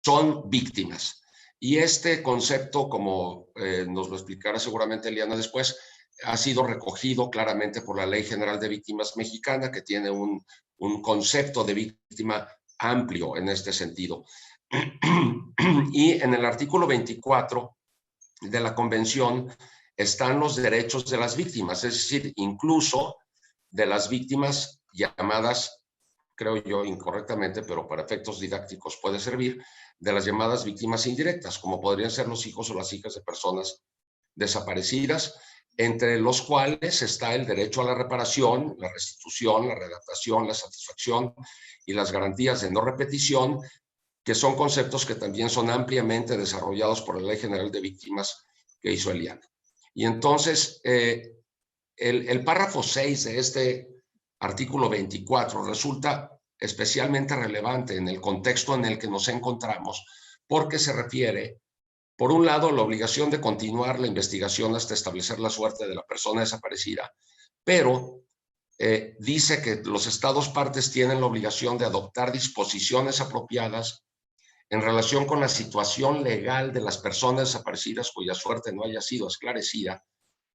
son víctimas. Y este concepto, como nos lo explicará seguramente Eliana después, ha sido recogido claramente por la Ley General de Víctimas Mexicana, que tiene un concepto de víctima amplio en este sentido. Y en el artículo 24 de la Convención están los derechos de las víctimas, es decir, incluso de las víctimas llamadas, creo yo incorrectamente, pero para efectos didácticos puede servir, de las llamadas víctimas indirectas, como podrían ser los hijos o las hijas de personas desaparecidas, entre los cuales está el derecho a la reparación, la restitución, la readaptación, la satisfacción y las garantías de no repetición, que son conceptos que también son ampliamente desarrollados por la Ley General de Víctimas que hizo Eliana. Y entonces, el párrafo 6 de este artículo 24 resulta especialmente relevante en el contexto en el que nos encontramos, porque se refiere, por un lado, a la obligación de continuar la investigación hasta establecer la suerte de la persona desaparecida, pero dice que los estados partes tienen la obligación de adoptar disposiciones apropiadas en relación con la situación legal de las personas desaparecidas cuya suerte no haya sido esclarecida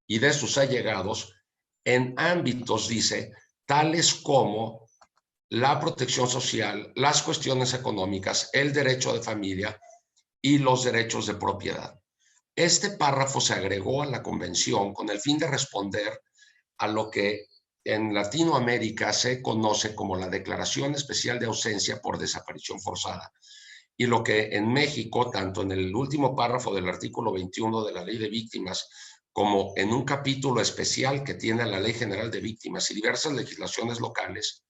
y de sus allegados en ámbitos, dice, tales como la protección social, las cuestiones económicas, el derecho de familia y los derechos de propiedad. Este párrafo se agregó a la convención con el fin de responder a lo que en Latinoamérica se conoce como la Declaración Especial de Ausencia por Desaparición Forzada, y lo que en México, tanto en el último párrafo del artículo 21 de la Ley de Víctimas, como en un capítulo especial que tiene la Ley General de Víctimas y diversas legislaciones locales,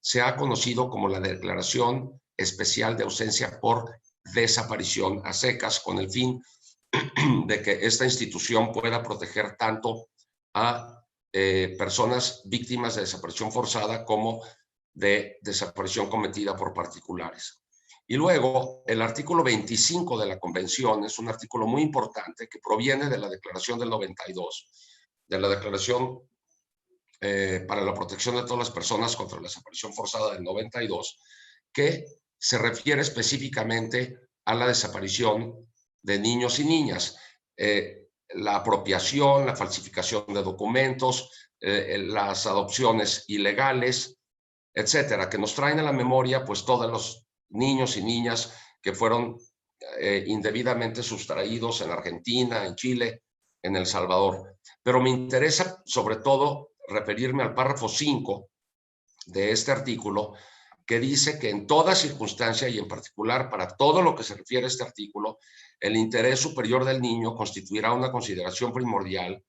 se ha conocido como la Declaración Especial de Ausencia por Desaparición a secas, con el fin de que esta institución pueda proteger tanto a personas víctimas de desaparición forzada como de desaparición cometida por particulares. Y luego, el artículo 25 de la Convención es un artículo muy importante que proviene de la Declaración del 92, de la Declaración para la Protección de todas las personas contra la desaparición forzada del 92, que se refiere específicamente a la desaparición de niños y niñas, la apropiación, la falsificación de documentos, las adopciones ilegales, etcétera, que nos traen a la memoria pues todos los niños y niñas que fueron indebidamente sustraídos en Argentina, en Chile, en El Salvador. Pero me interesa sobre todo referirme al párrafo 5 de este artículo, que dice que en toda circunstancia y en particular para todo lo que se refiere a este artículo, el interés superior del niño constituirá una consideración primordial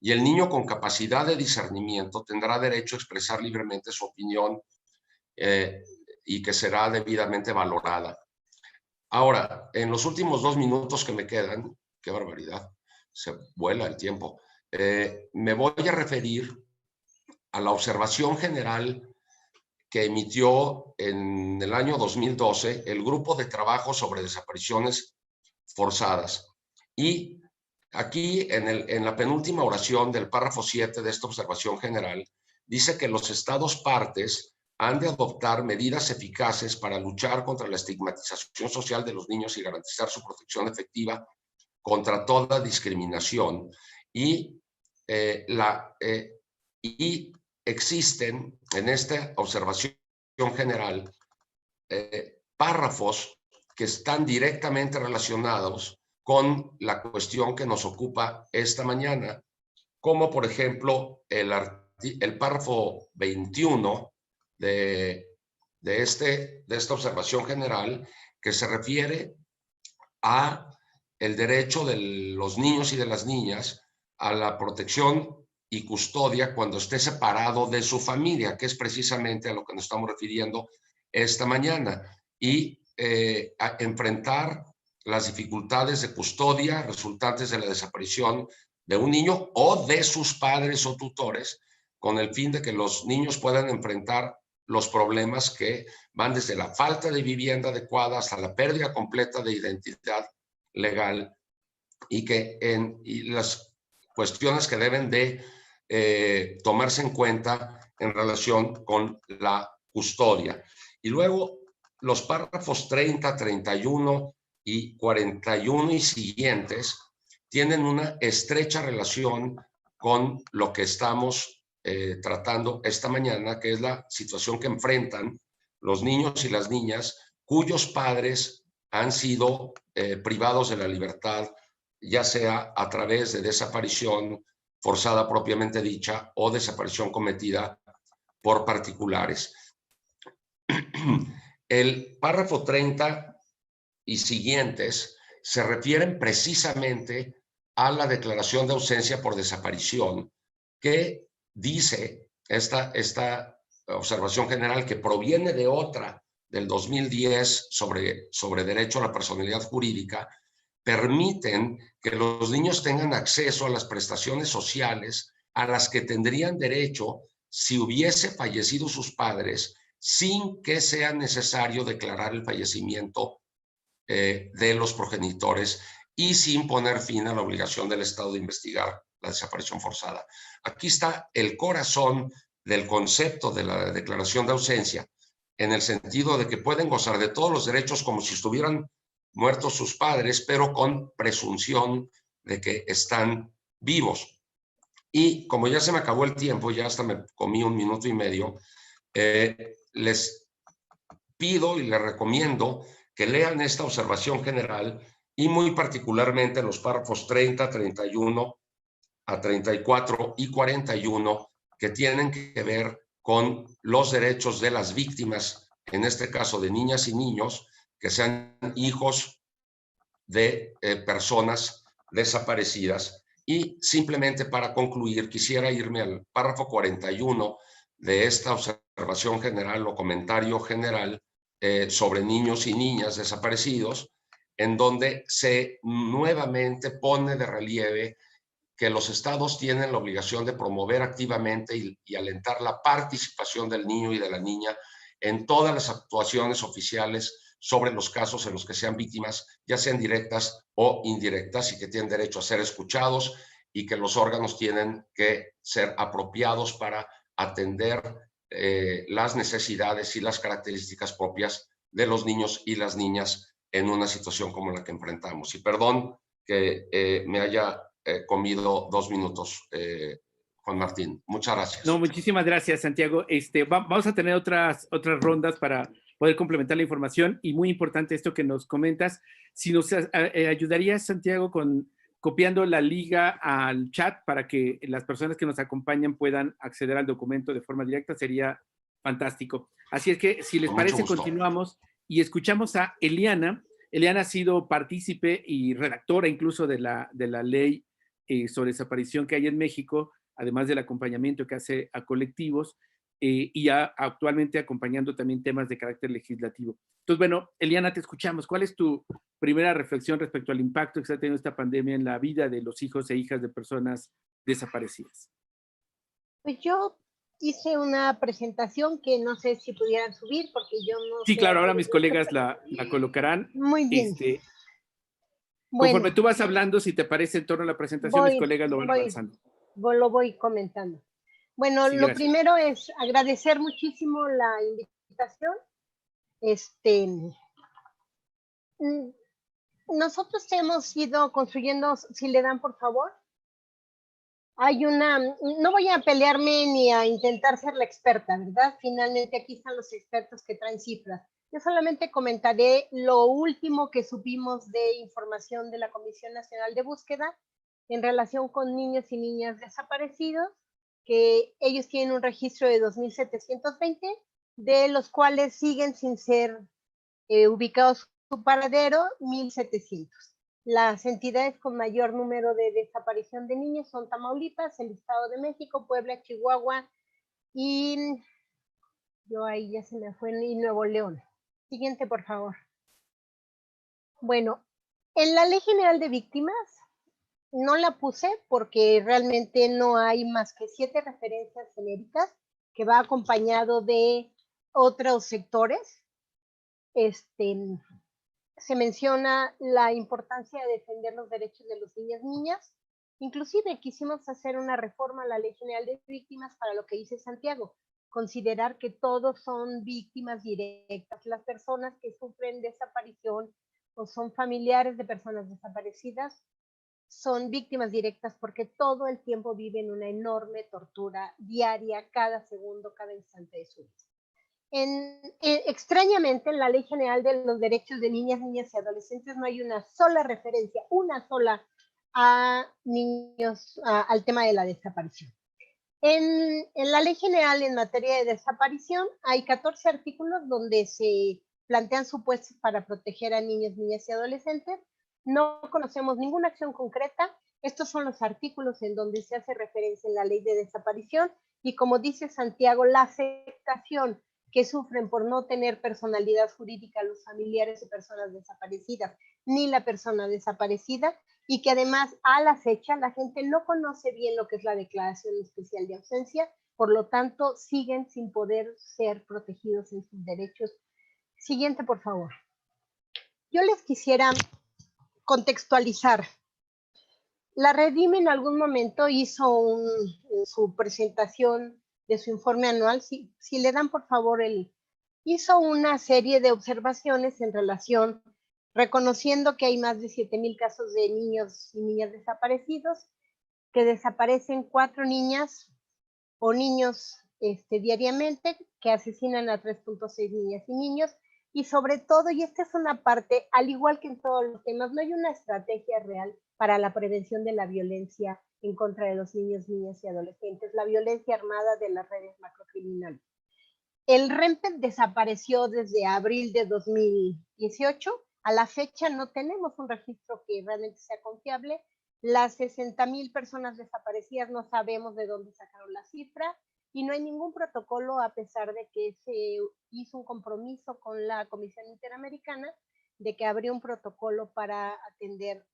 y el niño con capacidad de discernimiento tendrá derecho a expresar libremente su opinión y que será debidamente valorada. Ahora, en los últimos 2 minutos que me quedan, qué barbaridad, se vuela el tiempo, me voy a referir a la observación general que emitió en el año 2012 el Grupo de Trabajo sobre Desapariciones Forzadas. Y aquí, en la penúltima oración del párrafo 7 de esta observación general, dice que los estados partes han de adoptar medidas eficaces para luchar contra la estigmatización social de los niños y garantizar su protección efectiva contra toda discriminación. Y existen en esta observación general párrafos que están directamente relacionados con la cuestión que nos ocupa esta mañana, como por ejemplo el párrafo 21 de esta observación general, que se refiere a el derecho de los niños y de las niñas a la protección y custodia cuando esté separado de su familia, que es precisamente a lo que nos estamos refiriendo esta mañana, y a enfrentar las dificultades de custodia resultantes de la desaparición de un niño o de sus padres o tutores, con el fin de que los niños puedan enfrentar los problemas que van desde la falta de vivienda adecuada hasta la pérdida completa de identidad legal, y las cuestiones que deben de tomarse en cuenta en relación con la custodia. Y luego los párrafos 30, 31 y 41 y siguientes tienen una estrecha relación con lo que estamos tratando esta mañana, que es la situación que enfrentan los niños y las niñas cuyos padres han sido privados de la libertad, ya sea a través de desaparición forzada propiamente dicha o desaparición cometida por particulares. El párrafo 30 y siguientes se refieren precisamente a la declaración de ausencia por desaparición, que dice esta observación general, que proviene de otra del 2010 sobre derecho a la personalidad jurídica, permiten que los niños tengan acceso a las prestaciones sociales a las que tendrían derecho si hubiese fallecido sus padres, sin que sea necesario declarar el fallecimiento de los progenitores y sin poner fin a la obligación del Estado de investigar la desaparición forzada. Aquí está el corazón del concepto de la declaración de ausencia, en el sentido de que pueden gozar de todos los derechos como si estuvieran muertos sus padres, pero con presunción de que están vivos. Y como ya se me acabó el tiempo, ya hasta me comí 1 minuto y medio, les pido y les recomiendo que lean esta observación general y muy particularmente los párrafos 30, 31 a 34 y 41 que tienen que ver con los derechos de las víctimas, en este caso de niñas y niños, que sean hijos de personas desaparecidas. Y simplemente para concluir, quisiera irme al párrafo 41 de esta observación general o comentario general sobre niños y niñas desaparecidos, en donde se nuevamente pone de relieve que los estados tienen la obligación de promover activamente y alentar la participación del niño y de la niña en todas las actuaciones oficiales sobre los casos en los que sean víctimas, ya sean directas o indirectas, y que tienen derecho a ser escuchados, y que los órganos tienen que ser apropiados para atender las necesidades y las características propias de los niños y las niñas en una situación como la que enfrentamos. Y perdón que me haya comido 2 minutos, Juan Martín. Muchas No, gracias. muchísimas gracias, Santiago. Vamos a tener otras rondas para poder complementar la información, y muy importante esto que nos comentas. Si nos ayudarías, Santiago, con copiando la liga al chat para que las personas que nos acompañan puedan acceder al documento de forma directa, sería fantástico. Así es que, si les Con mucho parece, gusto. continuamos y escuchamos a Eliana. Eliana ha sido partícipe y redactora incluso de la ley sobre desaparición que hay en México, además del acompañamiento que hace a colectivos, y actualmente acompañando también temas de carácter legislativo. Entonces, bueno, Eliana, te escuchamos. ¿Cuál es tu primera reflexión respecto al impacto que está teniendo esta pandemia en la vida de los hijos e hijas de personas desaparecidas? Pues yo hice una presentación que no sé si pudieran subir porque yo no Sí, sé claro, ahora hacer mis esto, colegas pero la colocarán. muy bien. Conforme Bueno, tú vas hablando, si te parece en torno a la presentación, mis colegas lo van avanzando. lo voy comentando. Bueno, Sí, lo gracias. primero es agradecer muchísimo la invitación. Nosotros hemos ido construyendo, si le dan por favor, no voy a pelearme ni a intentar ser la experta, ¿verdad? Finalmente aquí están los expertos que traen cifras. Yo solamente comentaré lo último que supimos de información de la Comisión Nacional de Búsqueda en relación con niños y niñas desaparecidos, que ellos tienen un registro de 2.720, de los cuales siguen sin ser ubicados su paradero 1.700. Las entidades con mayor número de desaparición de niños son Tamaulipas, el Estado de México, Puebla, Chihuahua y yo ahí ya se me fue, y Nuevo León. Siguiente, por favor. Bueno, en la Ley General de Víctimas no la puse porque realmente no hay más que 7 referencias genéricas que va acompañado de otros sectores. Se menciona la importancia de defender los derechos de los niños y niñas. Inclusive quisimos hacer una reforma a la Ley General de Víctimas para lo que dice Santiago, considerar que todos son víctimas directas. Las personas que sufren desaparición o son familiares de personas desaparecidas son víctimas directas porque todo el tiempo viven una enorme tortura diaria, cada segundo, cada instante de su vida. Extrañamente, en la Ley General de los Derechos de Niñas, Niñas y Adolescentes no hay una sola referencia, una sola, a niños, al tema de la desaparición. En la Ley General en materia de desaparición hay 14 artículos donde se plantean supuestos para proteger a niños, niñas y adolescentes. No conocemos ninguna acción concreta. Estos son los artículos en donde se hace referencia en la ley de desaparición y, como dice Santiago, la afectación que sufren por no tener personalidad jurídica los familiares de personas desaparecidas, ni la persona desaparecida, y que además a la fecha la gente no conoce bien lo que es la declaración especial de ausencia, por lo tanto siguen sin poder ser protegidos en sus derechos. Siguiente, por favor. Yo les quisiera contextualizar. La Redime en algún momento hizo su presentación de su informe anual, si le dan por favor hizo una serie de observaciones en relación, reconociendo que hay más de 7,000 casos de niños y niñas desaparecidos, que desaparecen 4 niñas o niños diariamente, que asesinan a 3.6 niñas y niños, y sobre todo, y esta es una parte, al igual que en todos los temas, no hay una estrategia real para la prevención de la violencia en contra de los niños, niñas y adolescentes, la violencia armada de las redes macrocriminales. El REMPED desapareció desde abril de 2018. A la fecha no tenemos un registro que realmente sea confiable. Las 60,000 personas desaparecidas no sabemos de dónde sacaron la cifra y no hay ningún protocolo, a pesar de que se hizo un compromiso con la Comisión Interamericana de que habría un protocolo para atender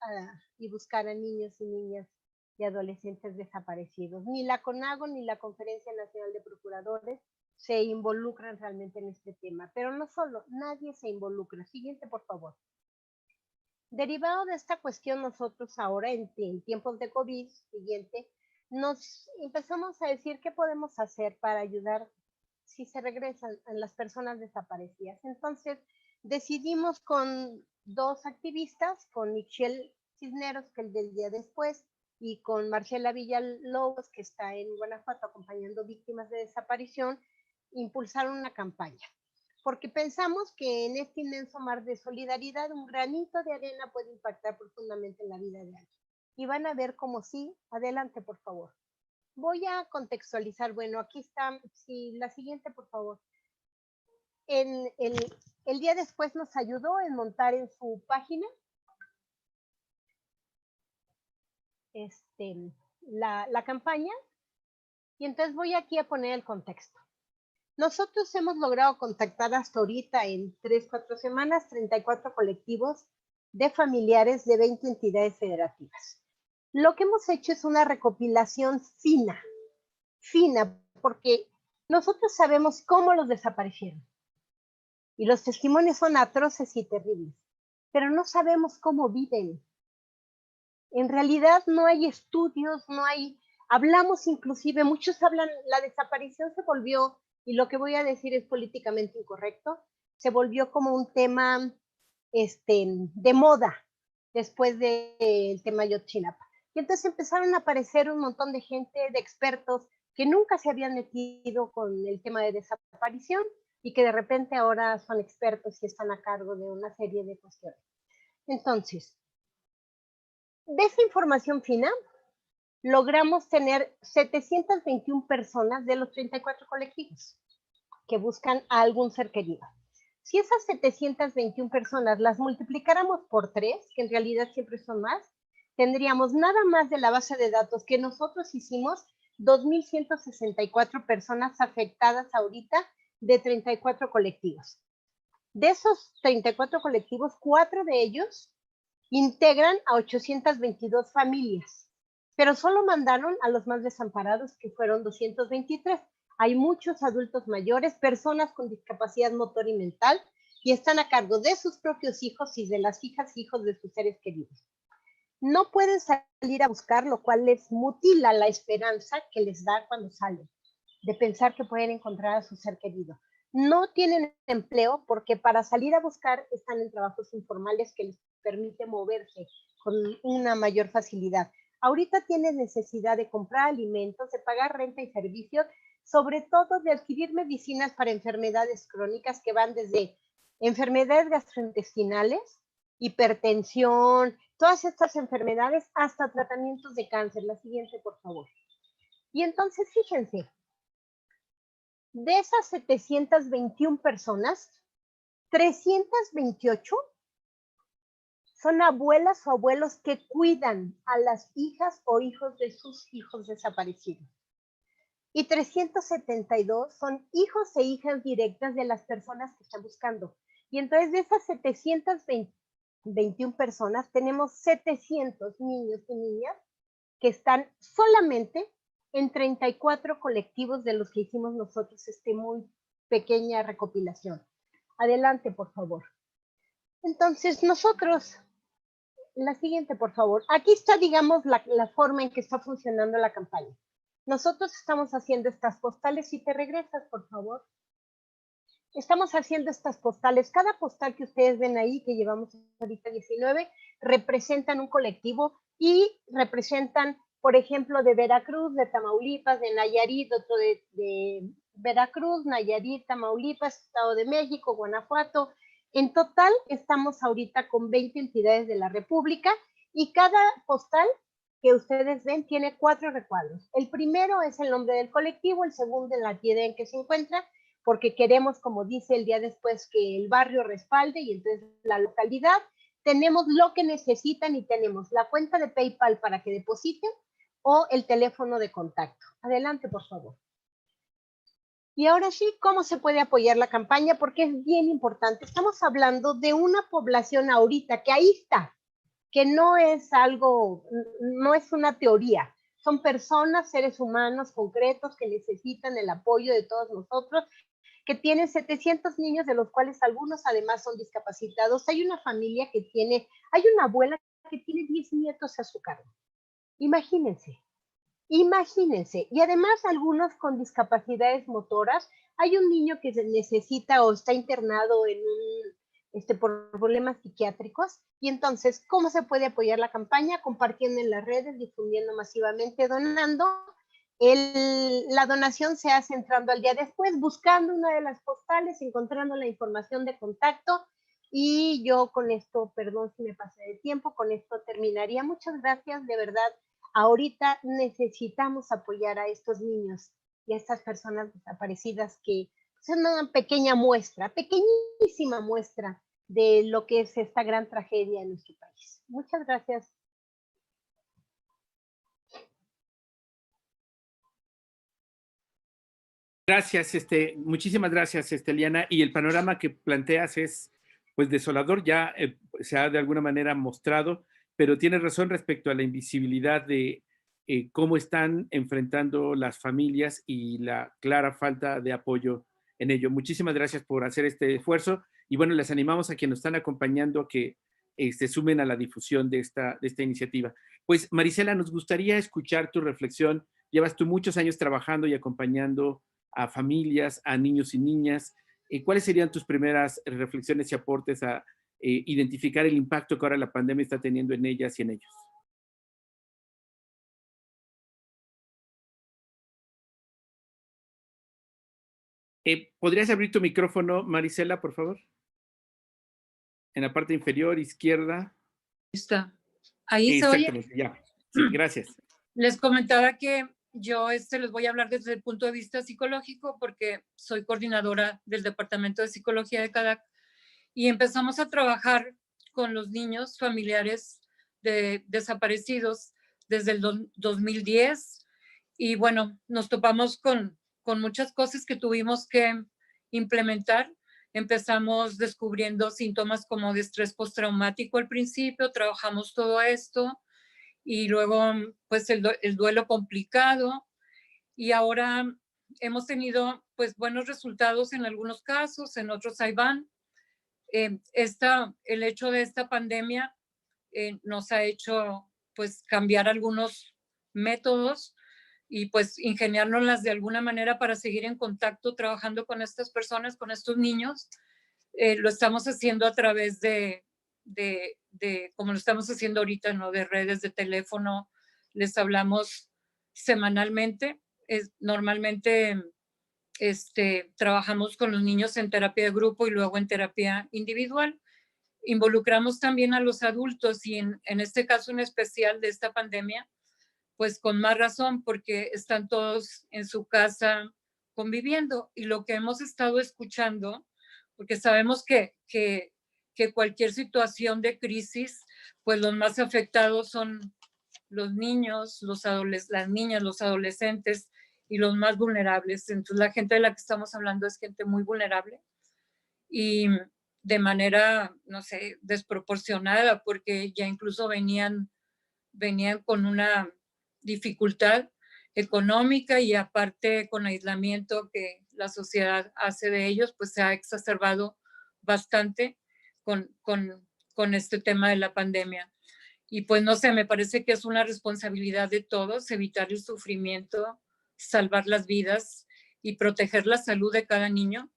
y buscar a niños y niñas y adolescentes desaparecidos. Ni la CONAGO ni la Conferencia Nacional de Procuradores se involucran realmente en este tema. Pero no solo, nadie se involucra. Siguiente, por favor. Derivado de esta cuestión, nosotros ahora en tiempos de COVID, siguiente, nos empezamos a decir qué podemos hacer para ayudar si se regresan a las personas desaparecidas. Entonces, decidimos con 2 activistas, con Michelle Cisneros, que el del día después, y con Marcela Villalobos, que está en Guanajuato acompañando víctimas de desaparición, impulsar una campaña. Porque pensamos que en este inmenso mar de solidaridad, un granito de arena puede impactar profundamente en la vida de alguien. Y van a ver cómo sí. Adelante, por favor. Voy a contextualizar. Bueno, aquí está. Sí, la siguiente, por favor. El día después nos ayudó en montar en su página la campaña. Y entonces voy aquí a poner el contexto. Nosotros hemos logrado contactar hasta ahorita en 3-4 semanas 34 colectivos de familiares de 20 entidades federativas. Lo que hemos hecho es una recopilación fina, porque nosotros sabemos cómo los desaparecieron. Y los testimonios son atroces y terribles, pero no sabemos cómo viven. En realidad no hay estudios, hablamos inclusive, muchos hablan, la desaparición se volvió, y lo que voy a decir es políticamente incorrecto, se volvió como un tema de moda después del tema Ayotzinapa. Y entonces empezaron a aparecer un montón de gente, de expertos, que nunca se habían metido con el tema de desaparición y que de repente ahora son expertos y están a cargo de una serie de cuestiones. Entonces, de esa información fina, logramos tener 721 personas de los 34 colectivos que buscan a algún ser querido. Si esas 721 personas las multiplicáramos por 3, que en realidad siempre son más, tendríamos nada más de la base de datos que nosotros hicimos, 2,164 personas afectadas ahorita de 34 colectivos. De esos 34 colectivos, 4 de ellos integran a 822 familias, pero solo mandaron a los más desamparados, que fueron 223. Hay muchos adultos mayores, personas con discapacidad motor y mental, y están a cargo de sus propios hijos y de las hijas e hijos de sus seres queridos. No pueden salir a buscar, lo cual les mutila la esperanza que les da cuando salen. de pensar que pueden encontrar a su ser querido. No tienen empleo porque para salir a buscar están en trabajos informales que les permite moverse con una mayor facilidad. Ahorita tienen necesidad de comprar alimentos, de pagar renta y servicios, sobre todo de adquirir medicinas para enfermedades crónicas que van desde enfermedades gastrointestinales, hipertensión, todas estas enfermedades, hasta tratamientos de cáncer. La siguiente, por favor. Y entonces, fíjense, de esas 721 personas, 328 son abuelas o abuelos que cuidan a las hijas o hijos de sus hijos desaparecidos. Y 372 son hijos e hijas directas de las personas que están buscando. Y entonces de esas 721 personas, tenemos 700 niños y niñas que están solamente en 34 colectivos de los que hicimos nosotros muy pequeña recopilación. Adelante, por favor. Entonces, nosotros, la siguiente, por favor. Aquí está, digamos, la forma en que está funcionando la campaña. Nosotros estamos haciendo estas postales. Si te regresas, por favor. Estamos haciendo estas postales. Cada postal que ustedes ven ahí, que llevamos ahorita 19, representan un colectivo y representan, por ejemplo, de Veracruz, de Tamaulipas, de Nayarit, otro de Veracruz, Nayarit, Tamaulipas, Estado de México, Guanajuato. En total, estamos ahorita con 20 entidades de la República y cada postal que ustedes ven tiene 4 recuadros. El primero es el nombre del colectivo, el segundo en la entidad en que se encuentra, porque queremos, como dice el día después, que el barrio respalde y entonces la localidad. Tenemos lo que necesitan y tenemos la cuenta de PayPal para que depositen o el teléfono de contacto. Adelante, por favor. Y ahora sí, ¿cómo se puede apoyar la campaña? Porque es bien importante. Estamos hablando de una población ahorita que ahí está, que no es algo, no es una teoría. Son personas, seres humanos concretos que necesitan el apoyo de todos nosotros, que tienen 700 niños, de los cuales algunos además son discapacitados. Hay una familia que tiene, hay una abuela que tiene 10 nietos a su cargo. Imagínense. Imagínense, y además algunos con discapacidades motoras. Hay un niño que necesita o está internado en por problemas psiquiátricos, y entonces, ¿cómo se puede apoyar la campaña? Compartiendo en las redes, difundiendo masivamente, donando. La donación se hace entrando al día después, buscando una de las postales, encontrando la información de contacto, y yo con esto, perdón si me pasé de tiempo, con esto terminaría. Muchas gracias, de verdad. Ahorita necesitamos apoyar a estos niños y a estas personas desaparecidas, que son una pequeña muestra, pequeñísima muestra de lo que es esta gran tragedia en nuestro país. Muchas gracias. Gracias, muchísimas gracias, Eliana. Y el panorama que planteas es, pues, desolador. Ya se ha de alguna manera mostrado, pero tienes razón respecto a la invisibilidad de cómo están enfrentando las familias y la clara falta de apoyo en ello. Muchísimas gracias por hacer este esfuerzo. Y bueno, les animamos a quienes nos están acompañando a que se sumen a la difusión de esta iniciativa. Pues, Marisela, nos gustaría escuchar tu reflexión. Llevas tú muchos años trabajando y acompañando a familias, a niños y niñas. ¿Cuáles serían tus primeras reflexiones y aportes a identificar el impacto que ahora la pandemia está teniendo en ellas y en ellos? ¿Podrías abrir tu micrófono, Marisela, por favor? En la parte inferior izquierda. Está. Ahí se oye. Exactamente, ya. Sí, gracias. Les comentaba que yo les voy a hablar desde el punto de vista psicológico, porque soy coordinadora del Departamento de Psicología de CADAC, y empezamos a trabajar con los niños familiares de desaparecidos desde el 2010, y bueno, nos topamos con muchas cosas que tuvimos que implementar. Empezamos descubriendo síntomas como de estrés postraumático al principio, trabajamos todo esto, y luego pues el duelo complicado, y ahora hemos tenido pues buenos resultados en algunos casos, en otros ahí van. El hecho de esta pandemia nos ha hecho pues cambiar algunos métodos. y pues ingeniárnoslas de alguna manera para seguir en contacto trabajando con estas personas, con estos niños. Lo estamos haciendo a través de, como lo estamos haciendo ahorita, ¿no? De redes, de teléfono, les hablamos semanalmente. Normalmente trabajamos con los niños en terapia de grupo y luego en terapia individual. Involucramos también a los adultos y en este caso en especial de esta pandemia, pues con más razón porque están todos en su casa conviviendo. Y lo que hemos estado escuchando, porque sabemos que cualquier situación de crisis, pues los más afectados son los niños, las niñas, los adolescentes y los más vulnerables. Entonces la gente de la que estamos hablando es gente muy vulnerable y de manera, no sé, desproporcionada, porque ya incluso venían con una dificultad económica y aparte con aislamiento que la sociedad hace de ellos, pues se ha exacerbado bastante con este tema de la pandemia. Y pues no sé, me parece que es una responsabilidad de todos evitar el sufrimiento, salvar las vidas y proteger la salud de cada niño.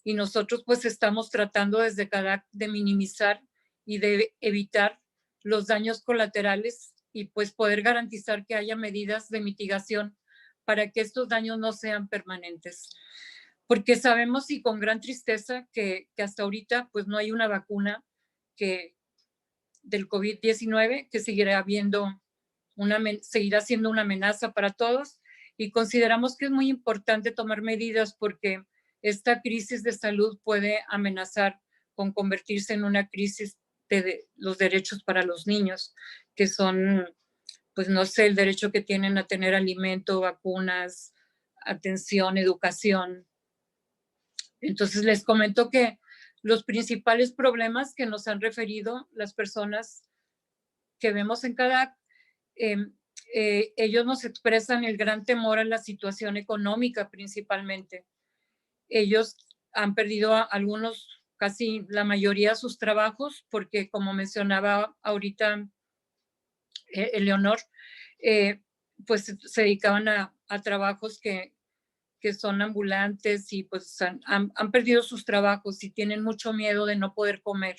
Y nosotros pues estamos tratando desde cada de minimizar y de evitar los daños colaterales y pues poder garantizar que haya medidas de mitigación para que estos daños no sean permanentes. Porque sabemos y con gran tristeza que hasta ahorita pues no hay una vacuna del COVID-19, que seguirá siendo una amenaza para todos, y consideramos que es muy importante tomar medidas porque esta crisis de salud puede amenazar con convertirse en una crisis de los derechos para los niños, que son, pues no sé, el derecho que tienen a tener alimento, vacunas, atención, educación. Entonces les comento que los principales problemas que nos han referido las personas que vemos en CADAC, ellos nos expresan el gran temor a la situación económica principalmente. Ellos han perdido algunos, casi la mayoría, sus trabajos porque, como mencionaba ahorita Eleonor, pues se dedicaban a trabajos que son ambulantes y pues han perdido sus trabajos y tienen mucho miedo de no poder comer.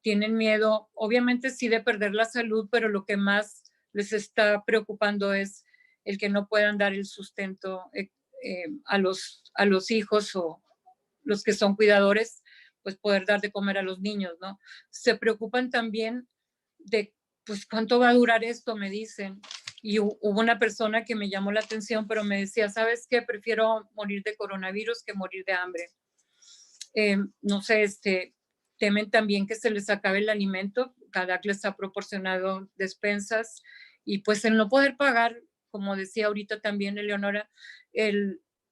Tienen miedo, obviamente sí, de perder la salud, pero lo que más les está preocupando es el que no puedan dar el sustento a los hijos o los que son cuidadores, pues poder dar de comer a los niños, ¿no? Se preocupan también de, pues, ¿cuánto va a durar esto? Me dicen. Y hubo una persona que me llamó la atención, pero me decía, ¿sabes qué? Prefiero morir de coronavirus que morir de hambre. No sé, temen también que se les acabe el alimento. CADAC les ha proporcionado despensas y pues el no poder pagar, como decía ahorita también Eleonora,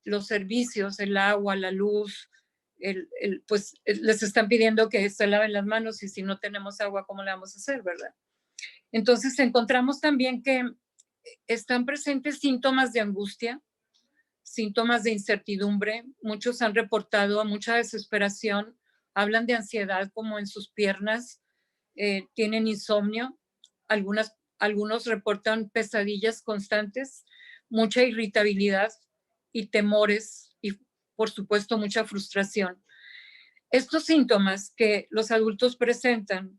los servicios, el agua, la luz, pues les están pidiendo que se laven las manos y si no tenemos agua, ¿cómo le vamos a hacer, verdad? Entonces encontramos también que están presentes síntomas de angustia, síntomas de incertidumbre. Muchos han reportado mucha desesperación, hablan de ansiedad como en sus piernas, tienen insomnio, algunos reportan pesadillas constantes, mucha irritabilidad y temores y por supuesto mucha frustración. Estos síntomas que los adultos presentan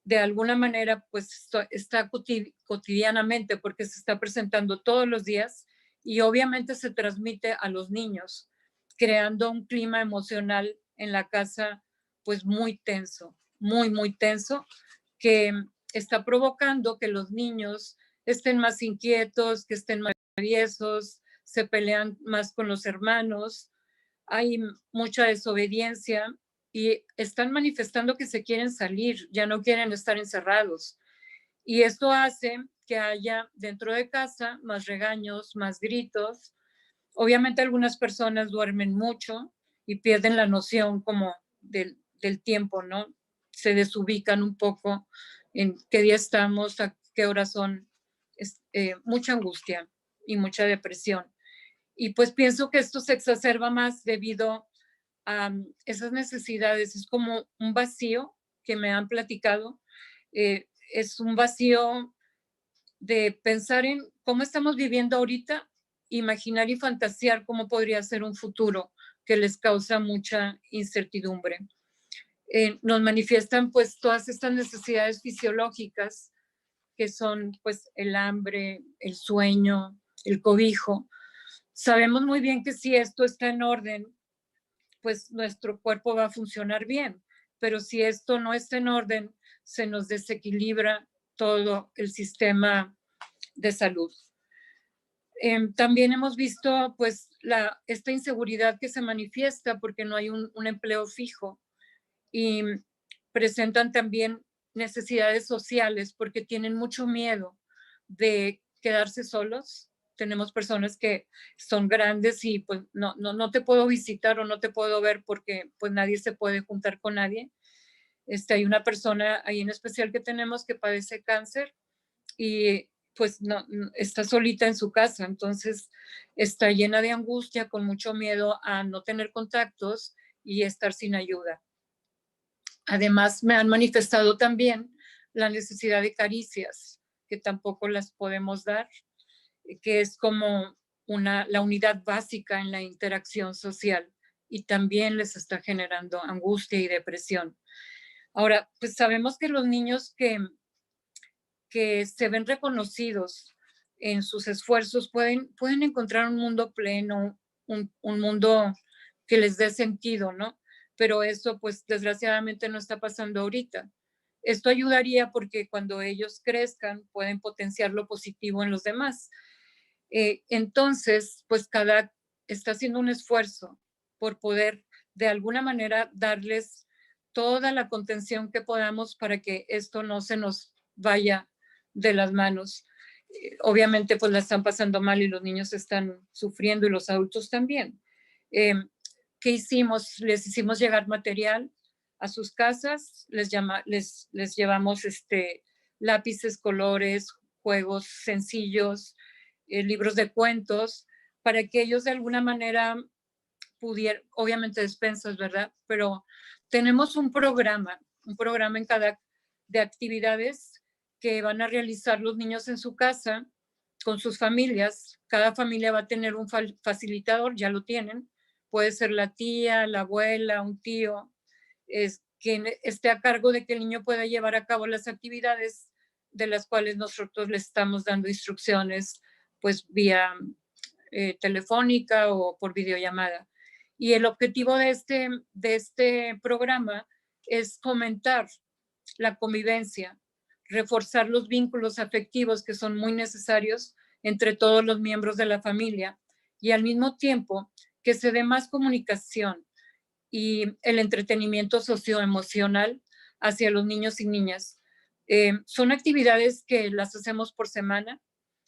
de alguna manera pues está cotidianamente porque se está presentando todos los días y obviamente se transmite a los niños, creando un clima emocional en la casa pues muy tenso, muy tenso, que está provocando que los niños estén más inquietos, que estén más traviesos, se pelean más con los hermanos, hay mucha desobediencia y están manifestando que se quieren salir, ya no quieren estar encerrados. Y esto hace que haya dentro de casa más regaños, más gritos. Obviamente algunas personas duermen mucho y pierden la noción como del tiempo, ¿no? Se desubican un poco en qué día estamos, a qué horas son. Mucha angustia y mucha depresión. Y pues pienso que esto se exacerba más debido a esas necesidades. Es como un vacío que me han platicado. Es un vacío de pensar en cómo estamos viviendo ahorita imaginar y fantasear cómo podría ser un futuro que les causa mucha incertidumbre. Nos manifiestan pues todas estas necesidades fisiológicas que son pues el hambre, el sueño, el cobijo. Sabemos muy bien que si esto está en orden, pues nuestro cuerpo va a funcionar bien, pero si esto no está en orden, se nos desequilibra todo el sistema de salud. También hemos visto pues esta inseguridad que se manifiesta porque no hay un empleo fijo y presentan también necesidades sociales porque tienen mucho miedo de quedarse solos. Tenemos personas que son grandes y pues no te puedo visitar o no te puedo ver porque pues nadie se puede juntar con nadie. Hay una persona ahí en especial que tenemos que padece cáncer y pues no, está solita en su casa, entonces está llena de angustia, con mucho miedo a no tener contactos y estar sin ayuda. Además, me han manifestado también la necesidad de caricias, que tampoco las podemos dar, que es como la unidad básica en la interacción social y también les está generando angustia y depresión. Ahora, pues sabemos que los niños que se ven reconocidos en sus esfuerzos pueden encontrar un mundo pleno, un mundo que les dé sentido, ¿no? Pero eso pues desgraciadamente no está pasando ahorita. Esto ayudaría porque cuando ellos crezcan pueden potenciar lo positivo en los demás. Entonces, pues cada está haciendo un esfuerzo por poder de alguna manera darles toda la contención que podamos para que esto no se nos vaya de las manos. Obviamente, pues la están pasando mal y los niños están sufriendo y los adultos también. ¿Qué hicimos? Les hicimos llegar material a sus casas, les llevamos lápices, colores, juegos sencillos, libros de cuentos, para que ellos de alguna manera pudieran, obviamente despensas, ¿verdad? Pero tenemos un programa en cada de actividades que van a realizar los niños en su casa con sus familias. Cada familia va a tener un facilitador, ya lo tienen. Puede ser la tía, la abuela, un tío, quien esté a cargo de que el niño pueda llevar a cabo las actividades de las cuales nosotros le estamos dando instrucciones, pues vía telefónica o por videollamada. Y el objetivo de este programa es fomentar la convivencia, reforzar los vínculos afectivos que son muy necesarios entre todos los miembros de la familia y al mismo tiempo que se dé más comunicación y el entretenimiento socioemocional hacia los niños y niñas. Son actividades que las hacemos por semana.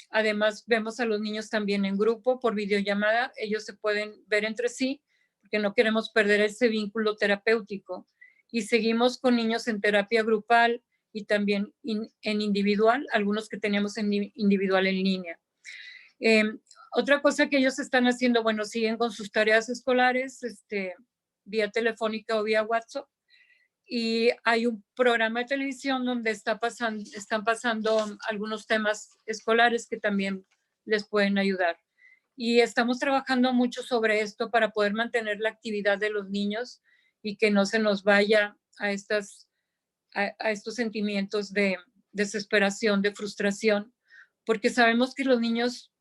Además, vemos a los niños también en grupo por videollamada. Ellos se pueden ver entre sí porque no queremos perder ese vínculo terapéutico. Y seguimos con niños en terapia grupal y también en individual, algunos que teníamos en individual en línea. Otra cosa que ellos están haciendo, bueno, siguen con sus tareas escolares, vía telefónica o vía WhatsApp. Y hay un programa de televisión donde están pasando algunos temas escolares que también les pueden ayudar. Y estamos trabajando mucho sobre esto para poder mantener la actividad de los niños y que no se nos vaya a estos sentimientos de desesperación, de frustración, porque sabemos que los niños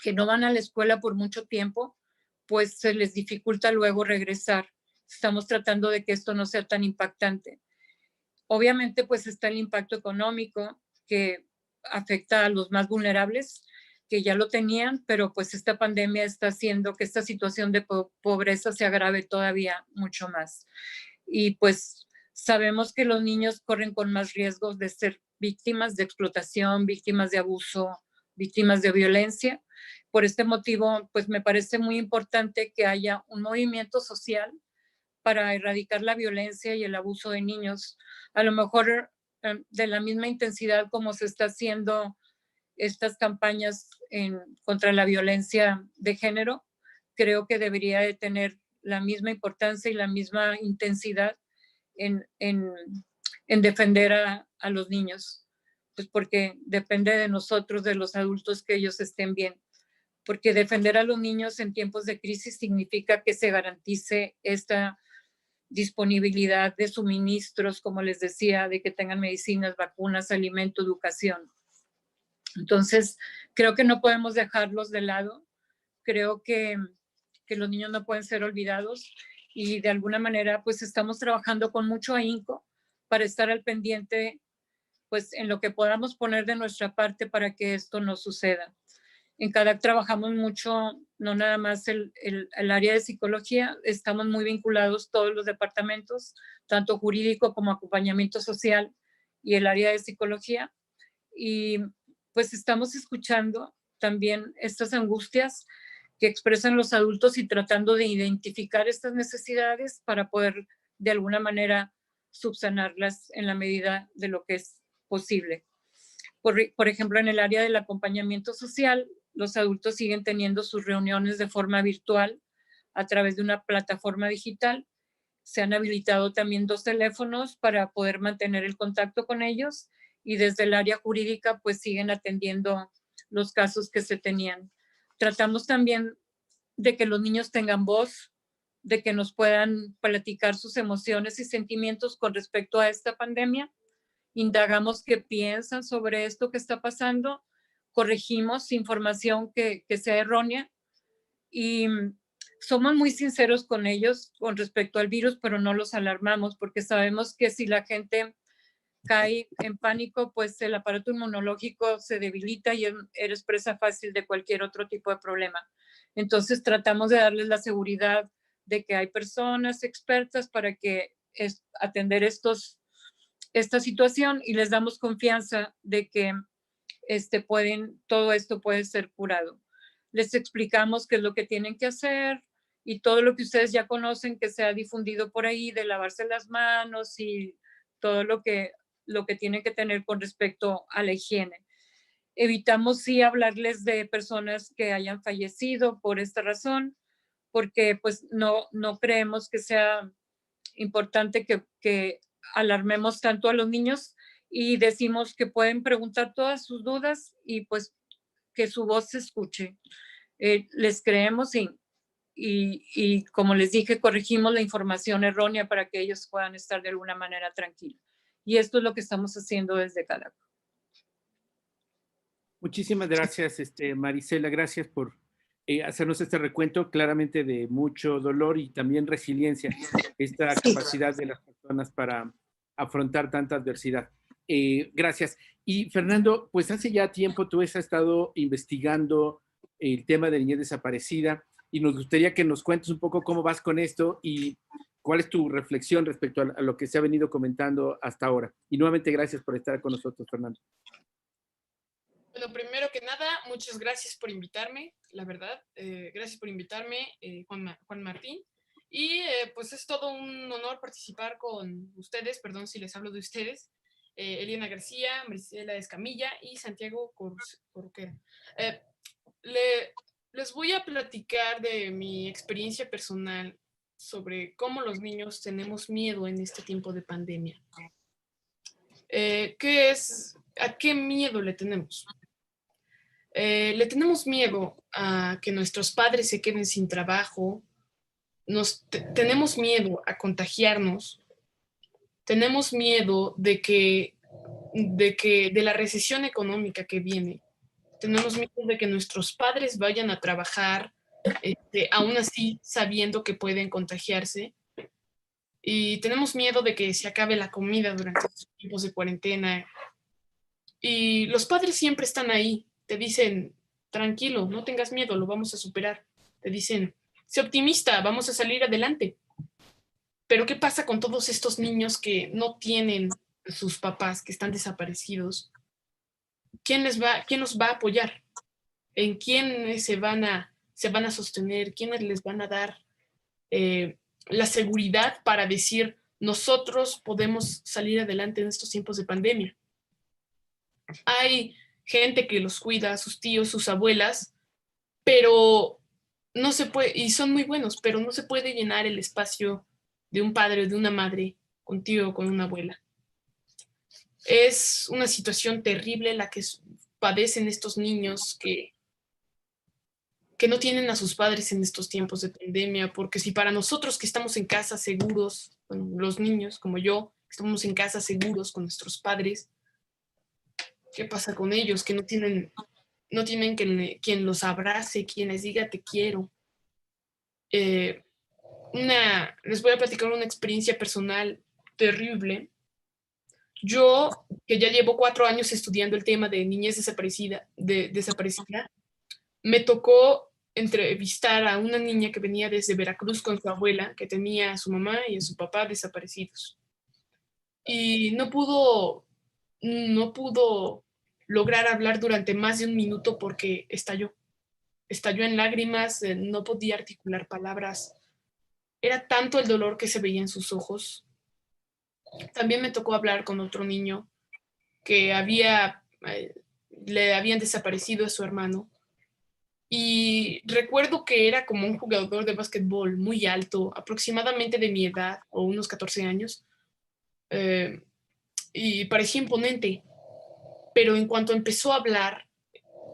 que no van a la escuela por mucho tiempo, pues se les dificulta luego regresar. Estamos tratando de que esto no sea tan impactante. Obviamente, pues está el impacto económico que afecta a los más vulnerables, que ya lo tenían, pero pues esta pandemia está haciendo que esta situación de pobreza se agrave todavía mucho más. Y pues sabemos que los niños corren con más riesgos de ser víctimas de explotación, víctimas de abuso, víctimas de violencia. Por este motivo, pues me parece muy importante que haya un movimiento social para erradicar la violencia y el abuso de niños. A lo mejor de la misma intensidad como se está haciendo estas campañas contra la violencia de género, creo que debería de tener la misma importancia y la misma intensidad en defender a los niños, pues porque depende de nosotros, de los adultos, que ellos estén bien. porque defender a los niños en tiempos de crisis significa que se garantice esta disponibilidad de suministros, como les decía, de que tengan medicinas, vacunas, alimento, educación. Entonces, creo que no podemos dejarlos de lado. Creo que los niños no pueden ser olvidados y de alguna manera pues estamos trabajando con mucho ahínco para estar al pendiente pues en lo que podamos poner de nuestra parte para que esto no suceda. En CADAC trabajamos mucho, no nada más el área de psicología, estamos muy vinculados todos los departamentos, tanto jurídico como acompañamiento social y el área de psicología. Y pues estamos escuchando también estas angustias que expresan los adultos y tratando de identificar estas necesidades para poder de alguna manera subsanarlas en la medida de lo que es posible. Por ejemplo, en el área del acompañamiento social, los adultos siguen teniendo sus reuniones de forma virtual a través de una plataforma digital. Se han habilitado también 2 teléfonos para poder mantener el contacto con ellos y desde el área jurídica pues siguen atendiendo los casos que se tenían. Tratamos también de que los niños tengan voz, de que nos puedan platicar sus emociones y sentimientos con respecto a esta pandemia. Indagamos qué piensan sobre esto que está pasando, corregimos información que sea errónea y somos muy sinceros con ellos con respecto al virus, pero no los alarmamos porque sabemos que si la gente cae en pánico, pues el aparato inmunológico se debilita y eres presa fácil de cualquier otro tipo de problema. Entonces tratamos de darles la seguridad de que hay personas expertas para que atender esta situación y les damos confianza de que todo esto puede ser curado. Les explicamos qué es lo que tienen que hacer y todo lo que ustedes ya conocen que se ha difundido por ahí de lavarse las manos y todo lo que tienen que tener con respecto a la higiene. Evitamos sí hablarles de personas que hayan fallecido por esta razón, porque pues no creemos que sea importante que alarmemos tanto a los niños y decimos que pueden preguntar todas sus dudas y pues que su voz se escuche. Les creemos y como les dije, corregimos la información errónea para que ellos puedan estar de alguna manera tranquilos. Y esto es lo que estamos haciendo desde CADAC. Muchísimas gracias, Marisela. Gracias por hacernos este recuento claramente de mucho dolor y también resiliencia, esta capacidad de las personas para afrontar tanta adversidad. Gracias. Y Fernando, pues hace ya tiempo tú has estado investigando el tema de niñez desaparecida y nos gustaría que nos cuentes un poco cómo vas con esto y cuál es tu reflexión respecto a lo que se ha venido comentando hasta ahora. Y nuevamente gracias por estar con nosotros, Fernando. Bueno, primero que nada, muchas gracias por invitarme, la verdad. Gracias por invitarme, Juan Martín. Y pues es todo un honor participar con ustedes, perdón si les hablo de ustedes, Eliana García, Marisela Escamilla y Santiago Corroquera. Les voy a platicar de mi experiencia personal sobre cómo los niños tenemos miedo en este tiempo de pandemia. ¿A qué miedo le tenemos? Le tenemos miedo a que nuestros padres se queden sin trabajo, tenemos miedo a contagiarnos, tenemos miedo de la recesión económica que viene, tenemos miedo de que nuestros padres vayan a trabajar, aún así sabiendo que pueden contagiarse, y tenemos miedo de que se acabe la comida durante los tiempos de cuarentena. Y los padres siempre están ahí. Te dicen, tranquilo, no tengas miedo, lo vamos a superar. Te dicen, sé optimista, vamos a salir adelante. Pero ¿qué pasa con todos estos niños que no tienen sus papás, que están desaparecidos? ¿Quién los va a apoyar? ¿En quién se van a sostener? ¿Quiénes les van a dar la seguridad para decir, nosotros podemos salir adelante en estos tiempos de pandemia? Hay gente que los cuida, sus tíos, sus abuelas, pero no se puede, y son muy buenos, pero no se puede llenar el espacio de un padre o de una madre contigo o con una abuela. Es una situación terrible la que padecen estos niños que que no tienen a sus padres en estos tiempos de pandemia, porque si para nosotros que estamos en casa seguros, bueno, los niños como yo, estamos en casa seguros con nuestros padres, ¿qué pasa con ellos? Que no tienen quien los abrace, quien les diga te quiero. Les voy a platicar una experiencia personal terrible. Yo, que ya llevo 4 años estudiando el tema de niñez desaparecida, me tocó entrevistar a una niña que venía desde Veracruz con su abuela, que tenía a su mamá y a su papá desaparecidos. Y no pudo lograr hablar durante más de 1 minuto porque estalló en lágrimas, no podía articular palabras. Era tanto el dolor que se veía en sus ojos. También me tocó hablar con otro niño que le habían desaparecido a su hermano. Y recuerdo que era como un jugador de básquetbol muy alto, aproximadamente de mi edad, o unos 14 años, y parecía imponente. Pero en cuanto empezó a hablar,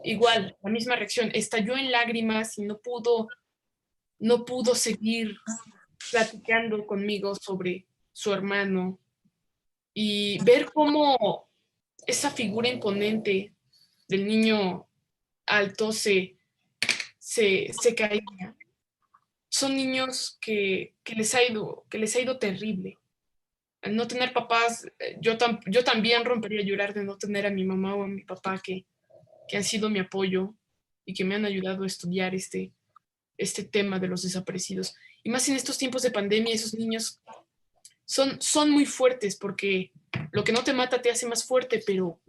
igual, la misma reacción, estalló en lágrimas y no pudo seguir platicando conmigo sobre su hermano. Y ver cómo esa figura imponente del niño alto se caía. Son niños que les ha ido terrible. Al no tener papás, yo también rompería a llorar de no tener a mi mamá o a mi papá que han sido mi apoyo y que me han ayudado a estudiar este tema de los desaparecidos. Y más en estos tiempos de pandemia, esos niños son muy fuertes porque lo que no te mata te hace más fuerte, pero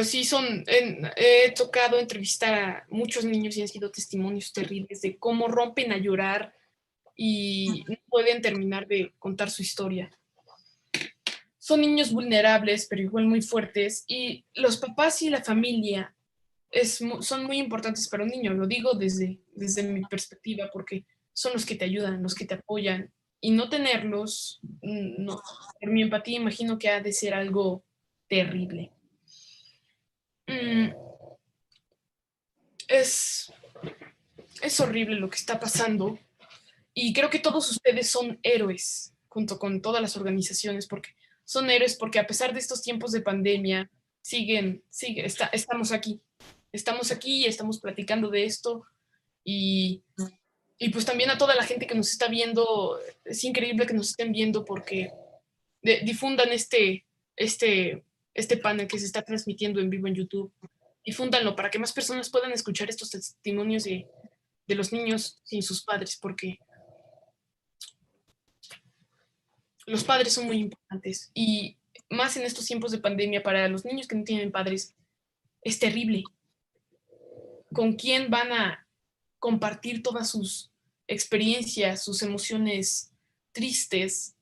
sí he tocado entrevistar a muchos niños y han sido testimonios terribles de cómo rompen a llorar y no pueden terminar de contar su historia. Son niños vulnerables, pero igual muy fuertes, y los papás y la familia son muy importantes para un niño. Lo digo desde mi perspectiva, porque son los que te ayudan, los que te apoyan, y no tenerlos, no, por mi empatía imagino que ha de ser algo terrible. Es horrible lo que está pasando, y creo que todos ustedes son héroes, junto con todas las organizaciones, porque son héroes porque a pesar de estos tiempos de pandemia, estamos aquí. Estamos aquí y estamos platicando de esto, y pues también a toda la gente que nos está viendo, es increíble que nos estén viendo porque difundan este panel que se está transmitiendo en vivo en YouTube. Difúndanlo para que más personas puedan escuchar estos testimonios de los niños sin sus padres, porque los padres son muy importantes, y más en estos tiempos de pandemia para los niños que no tienen padres es terrible. ¿Con quién van a compartir todas sus experiencias, sus emociones tristes?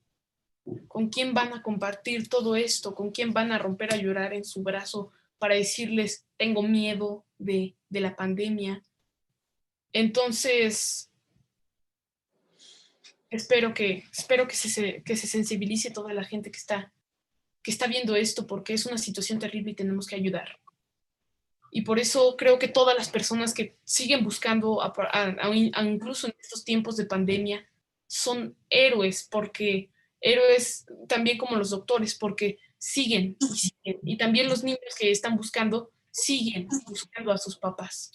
¿Con quién van a compartir todo esto? ¿Con quién van a romper a llorar en su brazo para decirles, tengo miedo de la pandemia? Entonces, espero que se sensibilice toda la gente que está viendo esto, porque es una situación terrible y tenemos que ayudar. Y por eso creo que todas las personas que siguen buscando, incluso en estos tiempos de pandemia, son héroes, porque héroes también como los doctores, porque siguen y siguen. Y también los niños que están buscando, siguen buscando a sus papás.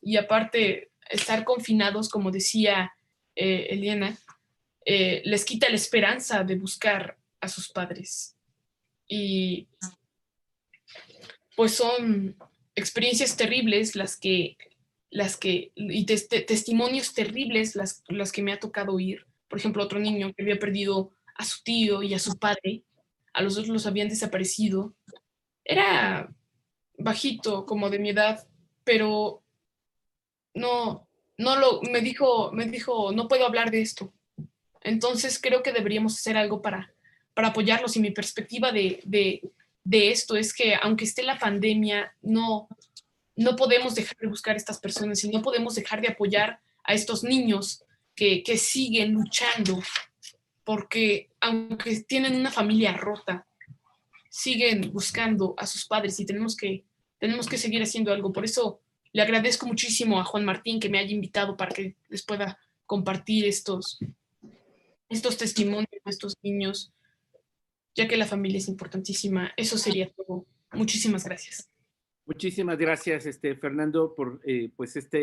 Y aparte, estar confinados, como decía Eliana, les quita la esperanza de buscar a sus padres. Y pues son experiencias terribles y testimonios terribles las que me ha tocado oír. Por ejemplo, otro niño que había perdido a su tío y a su padre, a los dos los habían desaparecido. Era bajito, como de mi edad, pero me dijo, no puedo hablar de esto. Entonces creo que deberíamos hacer algo para apoyarlos, y mi perspectiva de esto es que aunque esté la pandemia, no podemos dejar de buscar a estas personas y no podemos dejar de apoyar a estos niños que siguen luchando, porque aunque tienen una familia rota, siguen buscando a sus padres, y tenemos que seguir haciendo algo. Por eso Le agradezco muchísimo a Juan Martín que me haya invitado para que les pueda compartir estos testimonios de estos niños, ya que la familia es importantísima. Eso sería todo. Muchísimas gracias. Muchísimas gracias, Fernando, por pues esta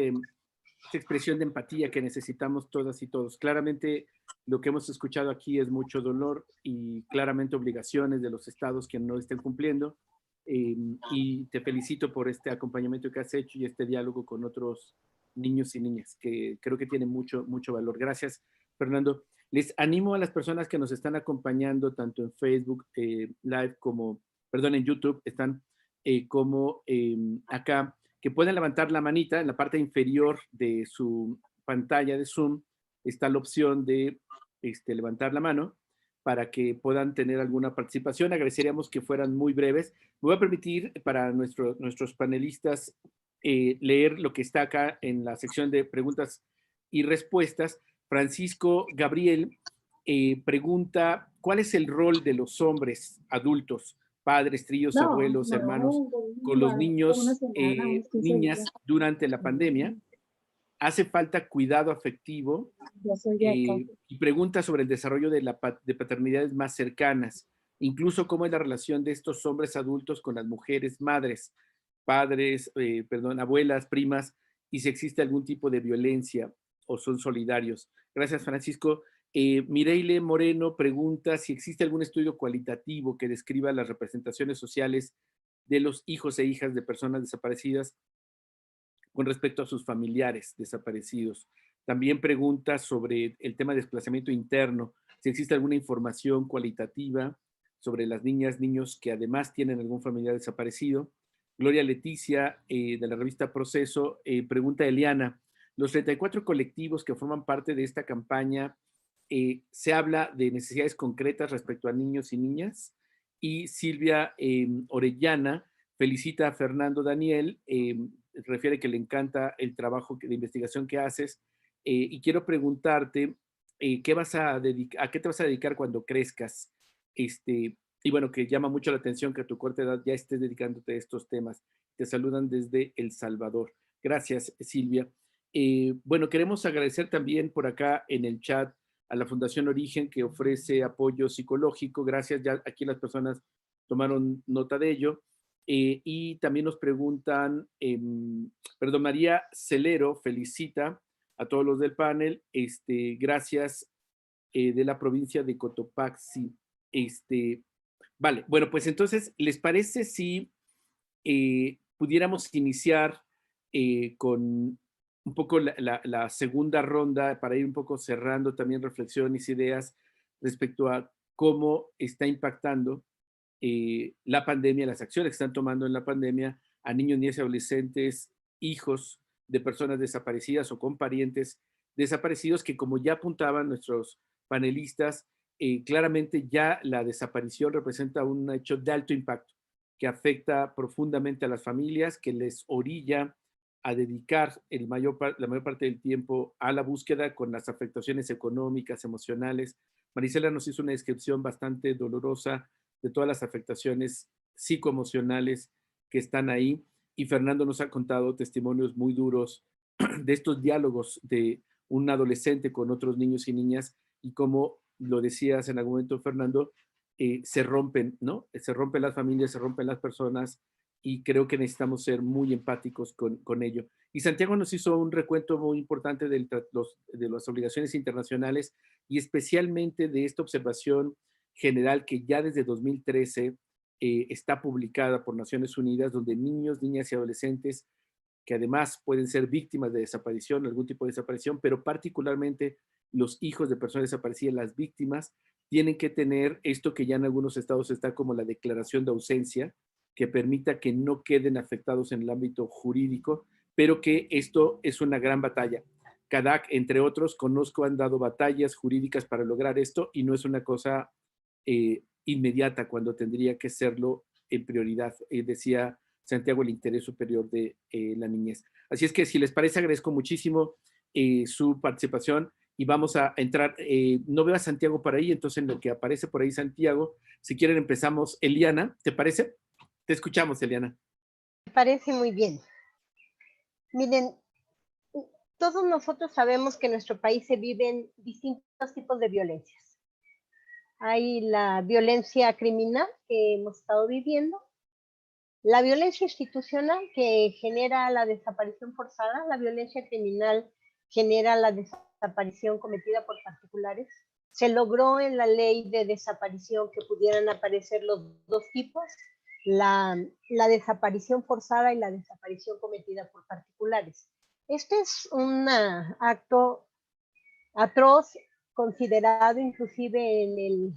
expresión de empatía que necesitamos todas y todos. Claramente lo que hemos escuchado aquí es mucho dolor y claramente obligaciones de los estados que no estén cumpliendo. Y te felicito por este acompañamiento que has hecho y este diálogo con otros niños y niñas, que creo que tiene mucho, mucho valor. Gracias, Fernando. Les animo a las personas que nos están acompañando tanto en Facebook Live como, perdón, en YouTube, están como acá, que pueden levantar la manita en la parte inferior de su pantalla de Zoom. Está la opción de levantar la mano para que puedan tener alguna participación. Agradeceríamos que fueran muy breves. Me voy a permitir para nuestros panelistas leer lo que está acá en la sección de preguntas y respuestas. Francisco Gabriel pregunta, ¿cuál es el rol de los hombres adultos, padres, tíos, abuelos, hermanos, con los niños, niñas durante la pandemia? ¿Hace falta cuidado afectivo? Y pregunta sobre el desarrollo de paternidades más cercanas, incluso cómo es la relación de estos hombres adultos con las mujeres madres, padres, abuelas, primas, y si existe algún tipo de violencia o son solidarios. Gracias, Francisco. Mireille Moreno pregunta si existe algún estudio cualitativo que describa las representaciones sociales de los hijos e hijas de personas desaparecidas con respecto a sus familiares desaparecidos. También pregunta sobre el tema de desplazamiento interno, si existe alguna información cualitativa sobre las niñas, niños que además tienen algún familiar desaparecido. Gloria Leticia, de la revista Proceso, pregunta a Eliana, los 34 colectivos que forman parte de esta campaña, se habla de necesidades concretas respecto a niños y niñas. Y Silvia Orellana felicita a Fernando Daniel, refiere que le encanta el trabajo de investigación que haces, y quiero preguntarte, ¿a qué te vas a dedicar cuando crezcas? Y bueno, que llama mucho la atención que a tu corta edad ya estés dedicándote a estos temas. Te saludan desde El Salvador. Gracias, Silvia. Bueno, queremos agradecer también por acá en el chat a la Fundación Origen, que ofrece apoyo psicológico. Gracias, ya aquí las personas tomaron nota de ello. Y también nos preguntan, María Celero felicita a todos los del panel, gracias, de la provincia de Cotopaxi. Vale, bueno, pues entonces, ¿les parece si pudiéramos iniciar con un poco la segunda ronda para ir un poco cerrando también reflexiones, ideas respecto a cómo está impactando la pandemia, las acciones que están tomando en la pandemia a niños, niñas y adolescentes, hijos de personas desaparecidas o con parientes desaparecidos, que como ya apuntaban nuestros panelistas, claramente ya la desaparición representa un hecho de alto impacto que afecta profundamente a las familias, que les orilla a dedicar la mayor parte del tiempo a la búsqueda, con las afectaciones económicas, emocionales. Marisela nos hizo una descripción bastante dolorosa de todas las afectaciones psicoemocionales que están ahí, y Fernando nos ha contado testimonios muy duros de estos diálogos de un adolescente con otros niños y niñas, y como lo decías en algún momento, Fernando, se rompen, ¿no? Se rompen las familias, se rompen las personas, y creo que necesitamos ser muy empáticos con ello. Y Santiago nos hizo un recuento muy importante de las obligaciones internacionales, y especialmente de esta observación general que ya desde 2013 está publicada por Naciones Unidas, donde niños, niñas y adolescentes que además pueden ser víctimas de desaparición, algún tipo de desaparición, pero particularmente los hijos de personas desaparecidas, las víctimas, tienen que tener esto que ya en algunos estados está como la declaración de ausencia, que permita que no queden afectados en el ámbito jurídico, pero que esto es una gran batalla. CADAC, entre otros, conozco, han dado batallas jurídicas para lograr esto, y no es una cosa inmediata cuando tendría que serlo en prioridad. Decía Santiago, el interés superior de la niñez. Así es que, si les parece, agradezco muchísimo su participación, y vamos a entrar. No veo a Santiago por ahí, entonces en lo que aparece por ahí Santiago, si quieren empezamos. Eliana, ¿te parece? Te escuchamos, Eliana. Me parece muy bien. Miren, todos nosotros sabemos que en nuestro país se viven distintos tipos de violencias. Hay la violencia criminal que hemos estado viviendo, la violencia institucional que genera la desaparición forzada, la violencia criminal genera la desaparición cometida por particulares. Se logró en la ley de desaparición que pudieran aparecer los dos tipos, la desaparición forzada y la desaparición cometida por particulares. Este es un acto atroz, considerado inclusive en el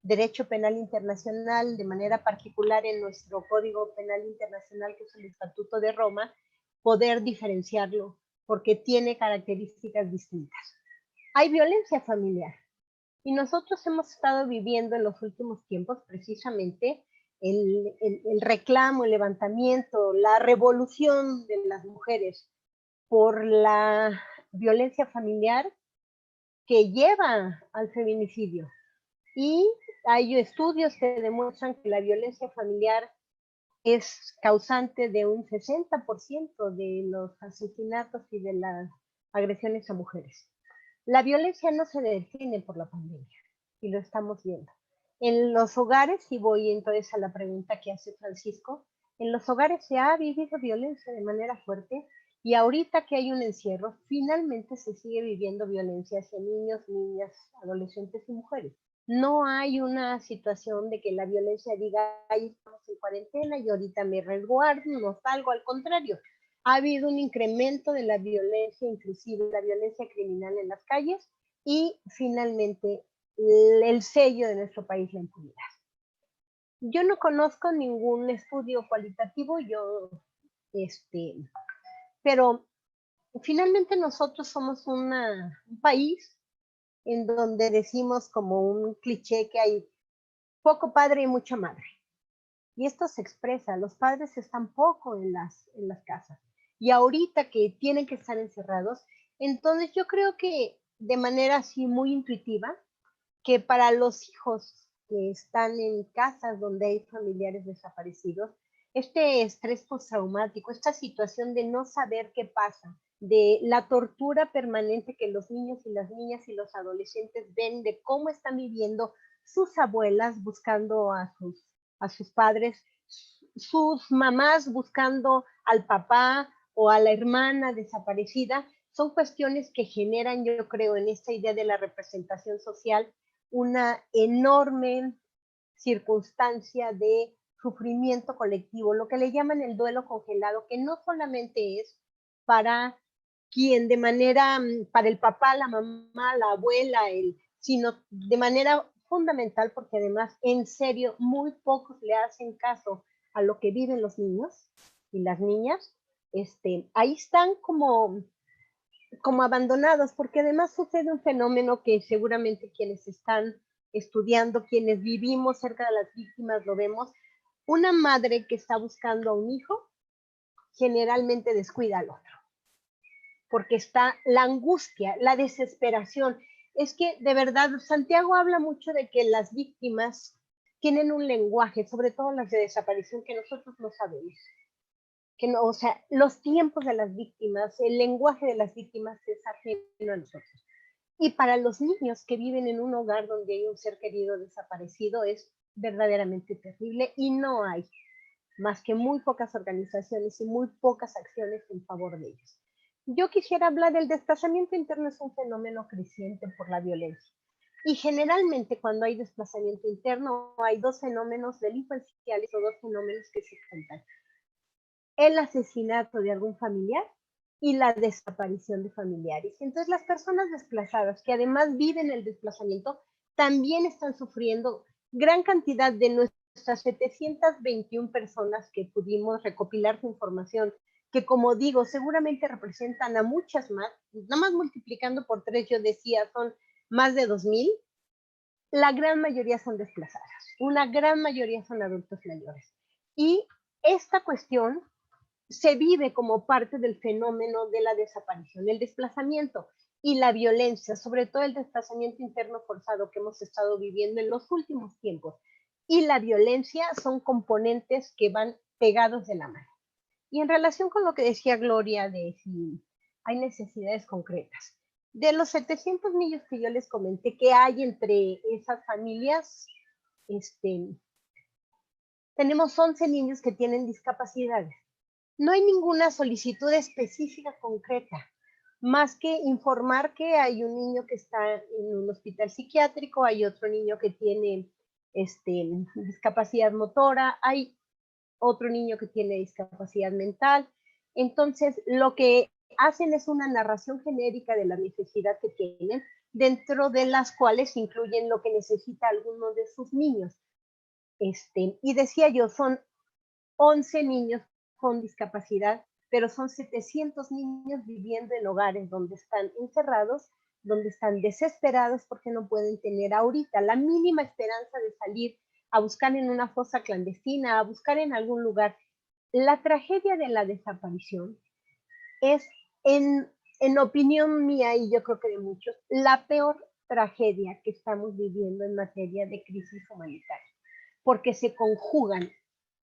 derecho penal internacional, de manera particular en nuestro Código Penal Internacional, que es el Estatuto de Roma, poder diferenciarlo porque tiene características distintas. Hay violencia familiar y nosotros hemos estado viviendo en los últimos tiempos precisamente el reclamo, el levantamiento, la revolución de las mujeres por la violencia familiar que lleva al feminicidio. Y hay estudios que demuestran que la violencia familiar es causante de un 60% de los asesinatos y de las agresiones a mujeres. La violencia no se detiene por la pandemia, y lo estamos viendo. En los hogares, y voy entonces a la pregunta que hace Francisco, en los hogares se ha vivido violencia de manera fuerte, y ahorita que hay un encierro, finalmente se sigue viviendo violencia hacia niños, niñas, adolescentes y mujeres. No hay una situación de que la violencia diga, ahí estamos en cuarentena y ahorita me resguardo, no salgo, al contrario. Ha habido un incremento de la violencia, inclusive la violencia criminal en las calles, y finalmente el sello de nuestro país, la impunidad. Yo no conozco ningún estudio cualitativo, pero finalmente nosotros somos un país en donde decimos como un cliché que hay poco padre y mucha madre. Y esto se expresa, los padres están poco en las casas. Y ahorita que tienen que estar encerrados, entonces yo creo que de manera así muy intuitiva, que para los hijos que están en casas donde hay familiares desaparecidos, este estrés postraumático, esta situación de no saber qué pasa, de la tortura permanente que los niños y las niñas y los adolescentes ven de cómo están viviendo sus abuelas buscando a sus padres, sus mamás buscando al papá o a la hermana desaparecida, son cuestiones que generan, yo creo, en esta idea de la representación social, una enorme circunstancia de sufrimiento colectivo, lo que le llaman el duelo congelado, que no solamente es para quien de manera, para el papá, la mamá, la abuela, sino de manera fundamental, porque además, en serio, muy pocos le hacen caso a lo que viven los niños y las niñas. Ahí están como abandonados, porque además sucede un fenómeno que seguramente quienes están estudiando, quienes vivimos cerca de las víctimas lo vemos. Una madre que está buscando a un hijo generalmente descuida al otro, porque está la angustia, la desesperación. Es que de verdad Santiago habla mucho de que las víctimas tienen un lenguaje, sobre todo las de desaparición, que nosotros no sabemos. Que no, o sea, los tiempos de las víctimas, el lenguaje de las víctimas es ajeno a nosotros. Y para los niños que viven en un hogar donde hay un ser querido desaparecido es verdaderamente terrible, y no hay más que muy pocas organizaciones y muy pocas acciones en favor de ellos. Yo quisiera hablar del desplazamiento interno. Es un fenómeno creciente por la violencia. Y generalmente cuando hay desplazamiento interno hay dos fenómenos delincuenciales o dos fenómenos que se juntan: el asesinato de algún familiar y la desaparición de familiares. Entonces las personas desplazadas que además viven el desplazamiento también están sufriendo. Gran cantidad de nuestras 721 personas que pudimos recopilar su información, que como digo, seguramente representan a muchas más, nada más multiplicando por 3, yo decía, son más de 2,000, la gran mayoría son desplazadas, una gran mayoría son adultos mayores. Y esta cuestión se vive como parte del fenómeno de la desaparición, el desplazamiento y la violencia, sobre todo el desplazamiento interno forzado que hemos estado viviendo en los últimos tiempos. Y la violencia son componentes que van pegados de la mano. Y en relación con lo que decía Gloria de si hay necesidades concretas, de los 700 niños que yo les comenté que hay entre esas familias, tenemos 11 niños que tienen discapacidades. No hay ninguna solicitud específica concreta, más que informar que hay un niño que está en un hospital psiquiátrico, hay otro niño que tiene discapacidad motora, hay otro niño que tiene discapacidad mental. Entonces, lo que hacen es una narración genérica de la necesidad que tienen, dentro de las cuales incluyen lo que necesita alguno de sus niños. Y decía yo, son 11 niños con discapacidad, pero son 700 niños viviendo en hogares donde están encerrados, donde están desesperados porque no pueden tener ahorita la mínima esperanza de salir a buscar en una fosa clandestina, a buscar en algún lugar. La tragedia de la desaparición es, en opinión mía, y yo creo que de muchos, la peor tragedia que estamos viviendo en materia de crisis humanitaria, porque se conjugan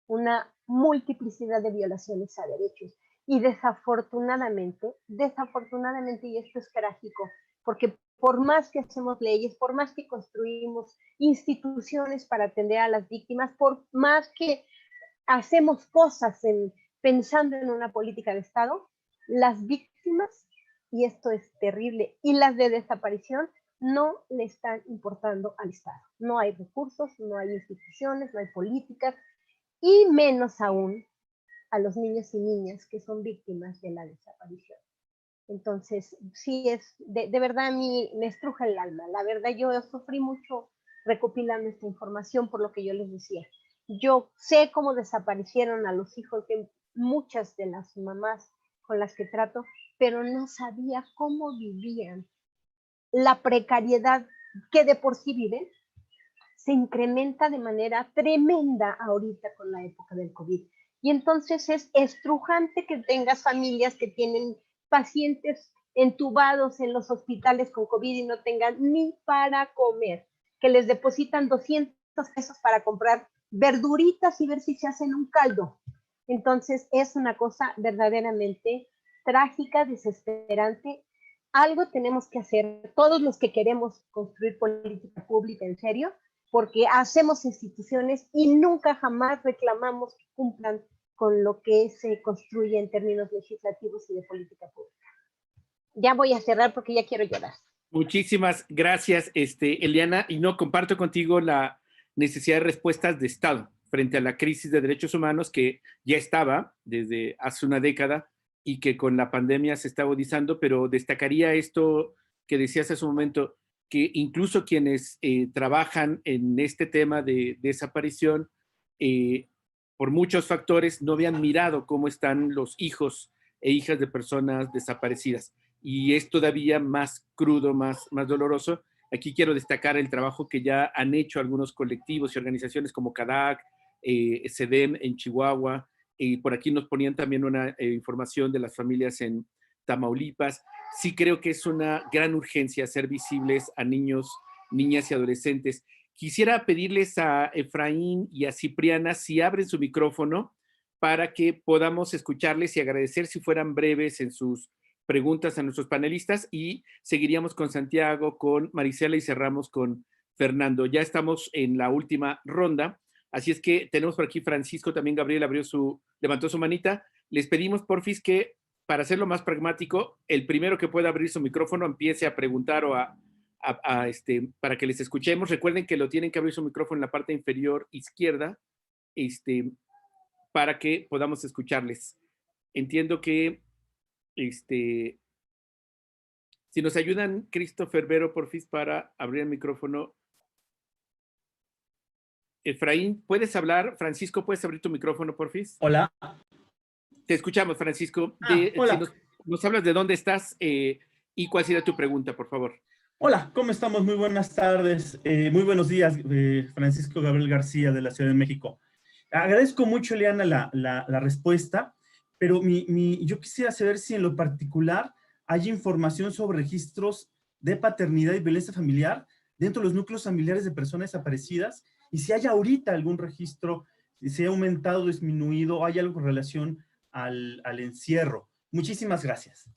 una multiplicidad de violaciones a derechos. Y desafortunadamente, y esto es trágico, porque por más que hacemos leyes, por más que construimos instituciones para atender a las víctimas, por más que hacemos cosas pensando en una política de Estado, las víctimas, y esto es terrible, y las de desaparición, no le están importando al Estado. No hay recursos, no hay instituciones, no hay políticas, y menos aún a los niños y niñas que son víctimas de la desaparición. Entonces, sí, de verdad a mí me estruja el alma. La verdad, yo sufrí mucho recopilando esta información, por lo que yo les decía. Yo sé cómo desaparecieron a los hijos de muchas de las mamás con las que trato, pero no sabía cómo vivían. La precariedad que de por sí viven se incrementa de manera tremenda ahorita con la época del COVID. Y entonces es estrujante que tengas familias que tienen pacientes entubados en los hospitales con COVID y no tengan ni para comer, que les depositan 200 pesos para comprar verduritas y ver si se hacen un caldo. Entonces es una cosa verdaderamente trágica, desesperante. Algo tenemos que hacer, todos los que queremos construir política pública en serio, porque hacemos instituciones y nunca jamás reclamamos que cumplan con lo que se construye en términos legislativos y de política pública. Ya voy a cerrar porque ya quiero llorar. Muchísimas gracias, Eliana, y no comparto contigo la necesidad de respuestas de Estado frente a la crisis de derechos humanos que ya estaba desde hace una década y que con la pandemia se está agudizando, pero destacaría esto que decías hace un momento, que incluso quienes trabajan en este tema de desaparición, por muchos factores, no habían mirado cómo están los hijos e hijas de personas desaparecidas. Y es todavía más crudo, más doloroso. Aquí quiero destacar el trabajo que ya han hecho algunos colectivos y organizaciones como CADAC, CEDEM en Chihuahua, por aquí nos ponían también una información de las familias en Tamaulipas. Sí creo que es una gran urgencia hacer visibles a niños, niñas y adolescentes. Quisiera pedirles a Efraín y a Cipriana si abren su micrófono para que podamos escucharles y agradecer si fueran breves en sus preguntas a nuestros panelistas, y seguiríamos con Santiago, con Marisela y cerramos con Fernando. Ya estamos en la última ronda, así es que tenemos por aquí Francisco, también Gabriel levantó su manita. Les pedimos, porfis, que para hacerlo más pragmático, el primero que pueda abrir su micrófono empiece a preguntar o para que les escuchemos. Recuerden que lo tienen que abrir su micrófono en la parte inferior izquierda, para que podamos escucharles. Entiendo que si nos ayudan, Christopher Vero, porfis, para abrir el micrófono. Efraín, ¿puedes hablar? Francisco, ¿puedes abrir tu micrófono, porfis? Hola. Te escuchamos, Francisco. Hola. Si nos hablas de dónde estás y cuál sería tu pregunta, por favor. Hola, ¿cómo estamos? Muy buenas tardes, muy buenos días, Francisco Gabriel García de la Ciudad de México. Agradezco mucho, Eliana, la respuesta, pero yo quisiera saber si en lo particular hay información sobre registros de paternidad y violencia familiar dentro de los núcleos familiares de personas desaparecidas, y si hay ahorita algún registro, si ha aumentado, disminuido, hay algo en relación al encierro. Muchísimas gracias.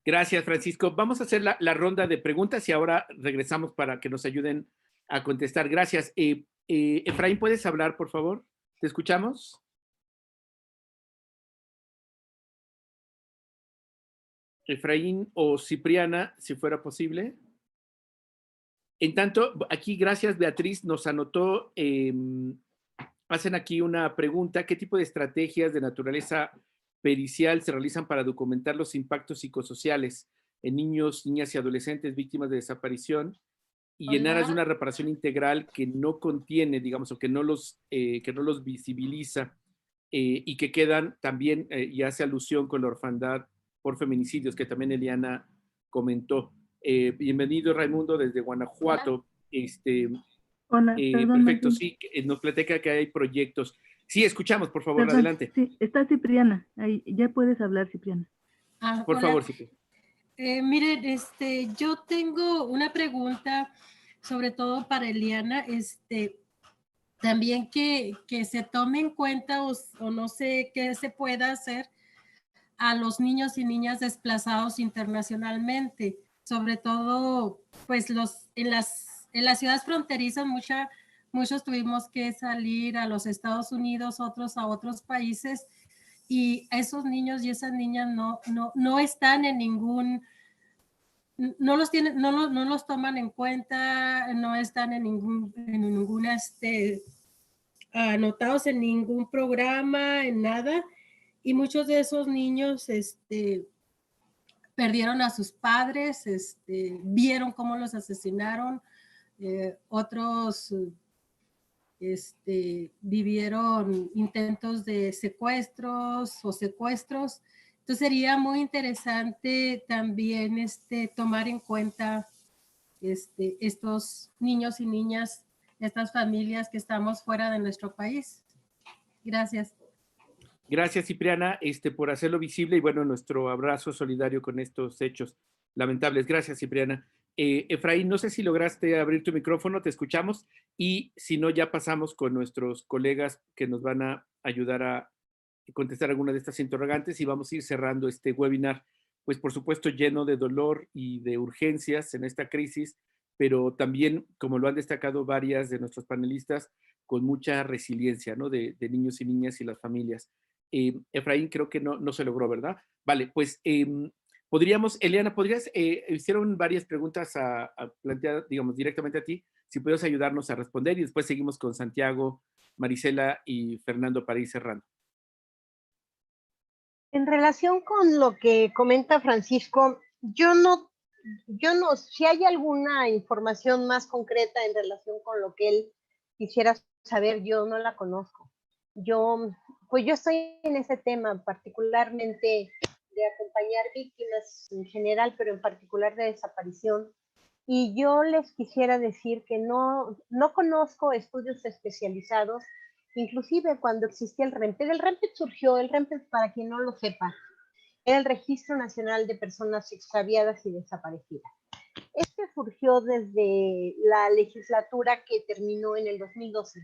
Gracias, Francisco. Vamos a hacer la ronda de preguntas y ahora regresamos para que nos ayuden a contestar. Gracias. Efraín, ¿puedes hablar, por favor? ¿Te escuchamos? Efraín o Cipriana, si fuera posible. En tanto, aquí, gracias, Beatriz, nos anotó, hacen aquí una pregunta: ¿qué tipo de estrategias de naturaleza pericial se realizan para documentar los impactos psicosociales en niños, niñas y adolescentes víctimas de desaparición y en aras de una reparación integral que no contiene, digamos, o que no los visibiliza y que quedan también, y hace alusión con la orfandad por feminicidios, que también Eliana comentó? Bienvenido, Raimundo, desde Guanajuato. Hola, perdón, Perfecto, sí, nos platica que hay proyectos. Sí, escuchamos, por favor, perdón, adelante. sí, está Cipriana, ahí, ya puedes hablar, Cipriana. Por Hola. favor, Cipriana. Miren, yo tengo una pregunta, sobre todo para Eliana, también que se tome en cuenta o no sé qué se pueda hacer a los niños y niñas desplazados internacionalmente, sobre todo pues en las ciudades fronterizas muchos tuvimos que salir a los Estados Unidos, otros a otros países, y esos niños y esas niñas no están en ningún, no los toman en cuenta, no están en ninguna anotados en ningún programa, en nada, y muchos de esos niños perdieron a sus padres, vieron cómo los asesinaron, otros vivieron intentos de secuestros. Entonces sería muy interesante también tomar en cuenta estos niños y niñas, estas familias que estamos fuera de nuestro país. Gracias. Gracias, Cipriana, por hacerlo visible y bueno, nuestro abrazo solidario con estos hechos lamentables. Gracias, Cipriana. Efraín, no sé si lograste abrir tu micrófono, te escuchamos, y si no, ya pasamos con nuestros colegas que nos van a ayudar a contestar alguna de estas interrogantes y vamos a ir cerrando este webinar, pues por supuesto lleno de dolor y de urgencias en esta crisis, pero también, como lo han destacado varias de nuestros panelistas, con mucha resiliencia, ¿no? De niños y niñas y las familias. Efraín, creo que no se logró, ¿verdad? Vale, pues Eliana, hicieron varias preguntas a plantear, digamos, directamente a ti, si puedes ayudarnos a responder y después seguimos con Santiago, Marisela y Fernando para ir cerrando. En relación con lo que comenta Francisco, si hay alguna información más concreta en relación con lo que él quisiera saber, yo no la conozco. Pues yo estoy en ese tema, particularmente de acompañar víctimas en general, pero en particular de desaparición. Y yo les quisiera decir que no conozco estudios especializados, inclusive cuando existía el REMPED. El REMPED, para quien no lo sepa, era el Registro Nacional de Personas Extraviadas y Desaparecidas. Este surgió desde la legislatura que terminó en el 2012.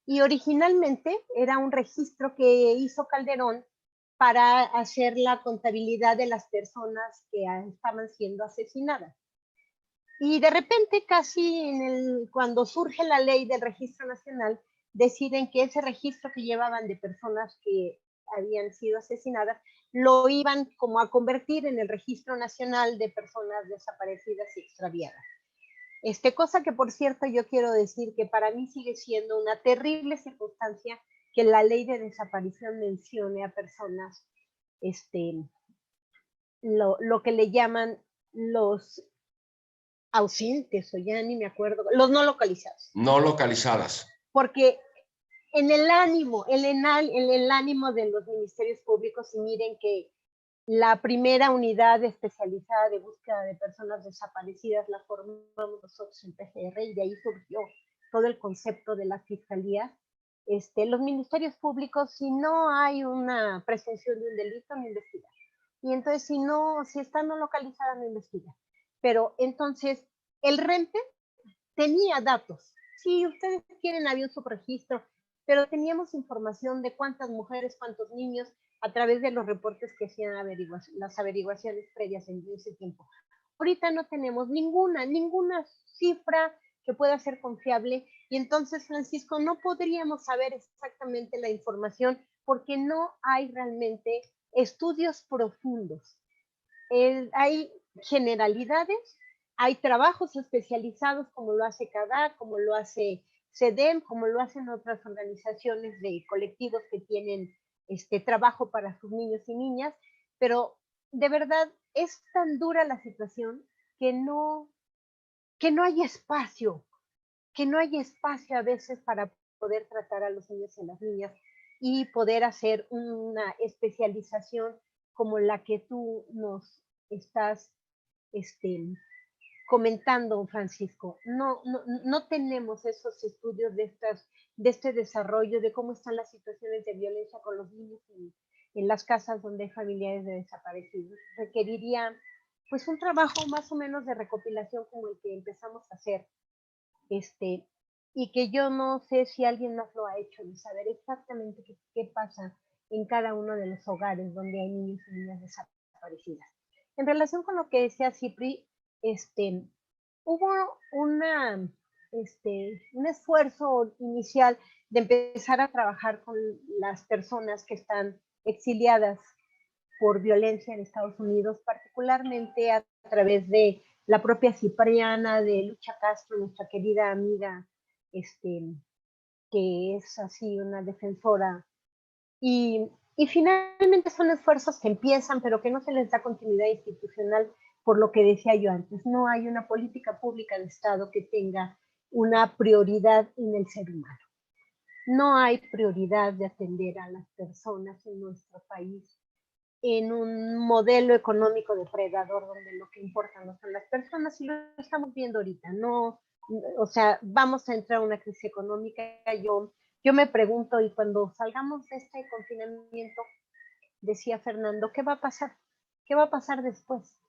Y originalmente era un registro que hizo Calderón para hacer la contabilidad de las personas que estaban siendo asesinadas. Y de repente, cuando surge la ley del Registro Nacional, deciden que ese registro que llevaban de personas que habían sido asesinadas, lo iban como a convertir en el Registro Nacional de Personas Desaparecidas y Extraviadas. Cosa que, por cierto, yo quiero decir que para mí sigue siendo una terrible circunstancia que la ley de desaparición mencione a personas, lo que le llaman los ausentes, o ya ni me acuerdo, los no localizados. No localizadas. Porque en el ánimo de los ministerios públicos, y miren que la primera unidad especializada de búsqueda de personas desaparecidas la formamos nosotros en PGR, y de ahí surgió todo el concepto de la fiscalía. Los ministerios públicos, si no hay una presunción de un delito, no investigan. Y entonces, si está no localizada, no investigan. Pero entonces, el REMPE tenía datos. Si ustedes quieren, había un subregistro pero teníamos información de cuántas mujeres, cuántos niños, a través de los reportes que hacían las averiguaciones previas en ese tiempo. Ahorita no tenemos ninguna cifra que pueda ser confiable, y entonces, Francisco, no podríamos saber exactamente la información porque no hay realmente estudios profundos. Hay generalidades, hay trabajos especializados como lo hace CADAC, como lo hace CEDEM, como lo hacen otras organizaciones de colectivos que tienen trabajo para sus niños y niñas, pero de verdad es tan dura la situación que no hay espacio, a veces para poder tratar a los niños y a las niñas y poder hacer una especialización como la que tú nos estás comentando, Francisco. No tenemos esos estudios de este desarrollo, de cómo están las situaciones de violencia con los niños en las casas donde hay familiares de desaparecidos. Requeriría pues un trabajo más o menos de recopilación como el que empezamos a hacer, y que yo no sé si alguien más lo ha hecho, de saber exactamente qué pasa en cada uno de los hogares donde hay niños y niñas desaparecidas. En relación con lo que decía Cipri, hubo un esfuerzo inicial de empezar a trabajar con las personas que están exiliadas por violencia en Estados Unidos, particularmente a través de la propia Cipriana, de Lucha Castro, nuestra querida amiga, que es así una defensora. Y finalmente son esfuerzos que empiezan, pero que no se les da continuidad institucional, por lo que decía yo antes. No hay una política pública de Estado que tenga una prioridad en el ser humano. No hay prioridad de atender a las personas en nuestro país en un modelo económico depredador donde lo que importa no son las personas, y lo estamos viendo ahorita. No, o sea, vamos a entrar a una crisis económica. Yo me pregunto, y cuando salgamos de este confinamiento, decía Fernando, ¿qué va a pasar? ¿Qué va a pasar después?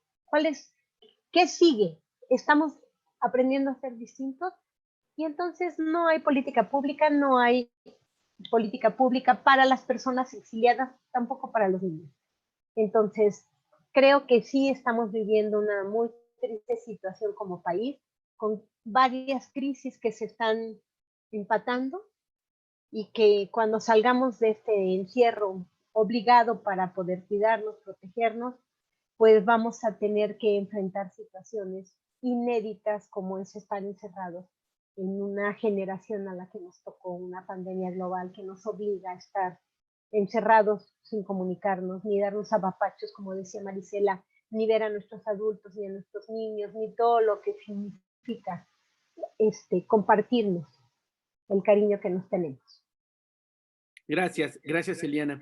¿Qué sigue? ¿Estamos aprendiendo a ser distintos? Y entonces no hay política pública, no hay política pública para las personas exiliadas, tampoco para los niños. Entonces, creo que sí estamos viviendo una muy triste situación como país, con varias crisis que se están empatando, y que cuando salgamos de este encierro obligado para poder cuidarnos, protegernos, pues vamos a tener que enfrentar situaciones inéditas como es estar encerrados en una generación a la que nos tocó una pandemia global que nos obliga a estar encerrados sin comunicarnos, ni darnos apapachos, como decía Marisela, ni ver a nuestros adultos, ni a nuestros niños, ni todo lo que significa compartirnos el cariño que nos tenemos. Gracias, Eliana.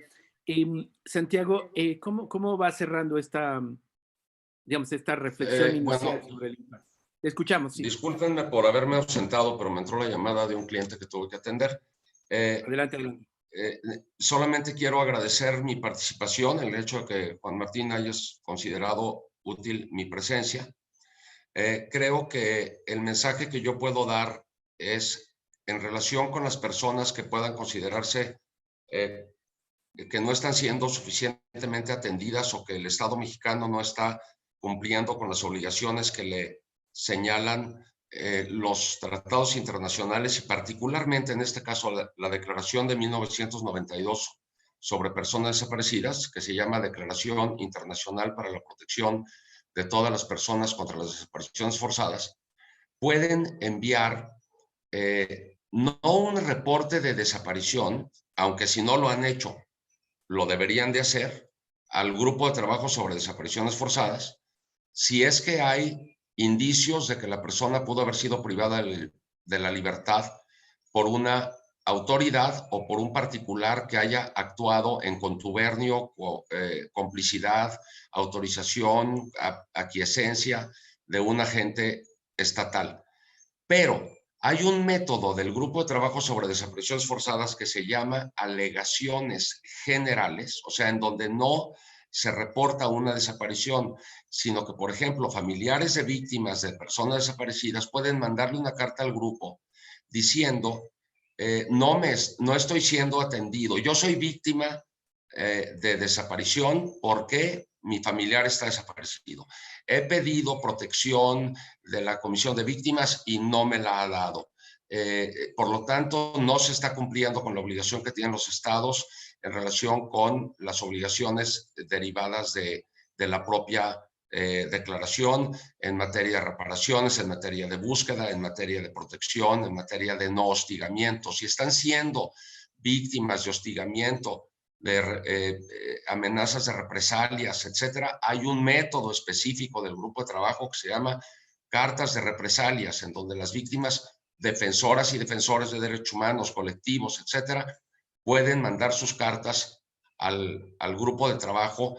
Santiago, ¿cómo va cerrando esta reflexión inicial sobre el impacto? Te escuchamos. Sí. Discúlpenme por haberme ausentado, pero me entró la llamada de un cliente que tuve que atender. Adelante. Solamente quiero agradecer mi participación, el hecho de que Juan Martín hayas considerado útil mi presencia. Creo que el mensaje que yo puedo dar es en relación con las personas que puedan considerarse que no están siendo suficientemente atendidas o que el Estado mexicano no está cumpliendo con las obligaciones que le señalan los tratados internacionales, y particularmente en este caso la Declaración de 1992 sobre personas desaparecidas, que se llama Declaración Internacional para la Protección de todas las personas contra las desapariciones forzadas, pueden enviar no un reporte de desaparición, aunque si no lo han hecho, lo deberían de hacer, al grupo de trabajo sobre desapariciones forzadas, si es que hay indicios de que la persona pudo haber sido privada de la libertad por una autoridad o por un particular que haya actuado en contubernio, complicidad, autorización, aquiescencia de un agente estatal. Pero hay un método del Grupo de Trabajo sobre Desapariciones Forzadas que se llama alegaciones generales, o sea, en donde no se reporta una desaparición, sino que, por ejemplo, familiares de víctimas de personas desaparecidas pueden mandarle una carta al grupo diciendo no estoy siendo atendido. Yo soy víctima de desaparición porque mi familiar está desaparecido. He pedido protección de la Comisión de Víctimas y no me la ha dado. Por lo tanto, no se está cumpliendo con la obligación que tienen los estados en relación con las obligaciones derivadas de la propia declaración en materia de reparaciones, en materia de búsqueda, en materia de protección, en materia de no hostigamiento. Si están siendo víctimas de hostigamiento, de amenazas de represalias, etcétera, hay un método específico del grupo de trabajo que se llama cartas de represalias, en donde las víctimas, defensoras y defensores de derechos humanos, colectivos, etcétera, pueden mandar sus cartas al grupo de trabajo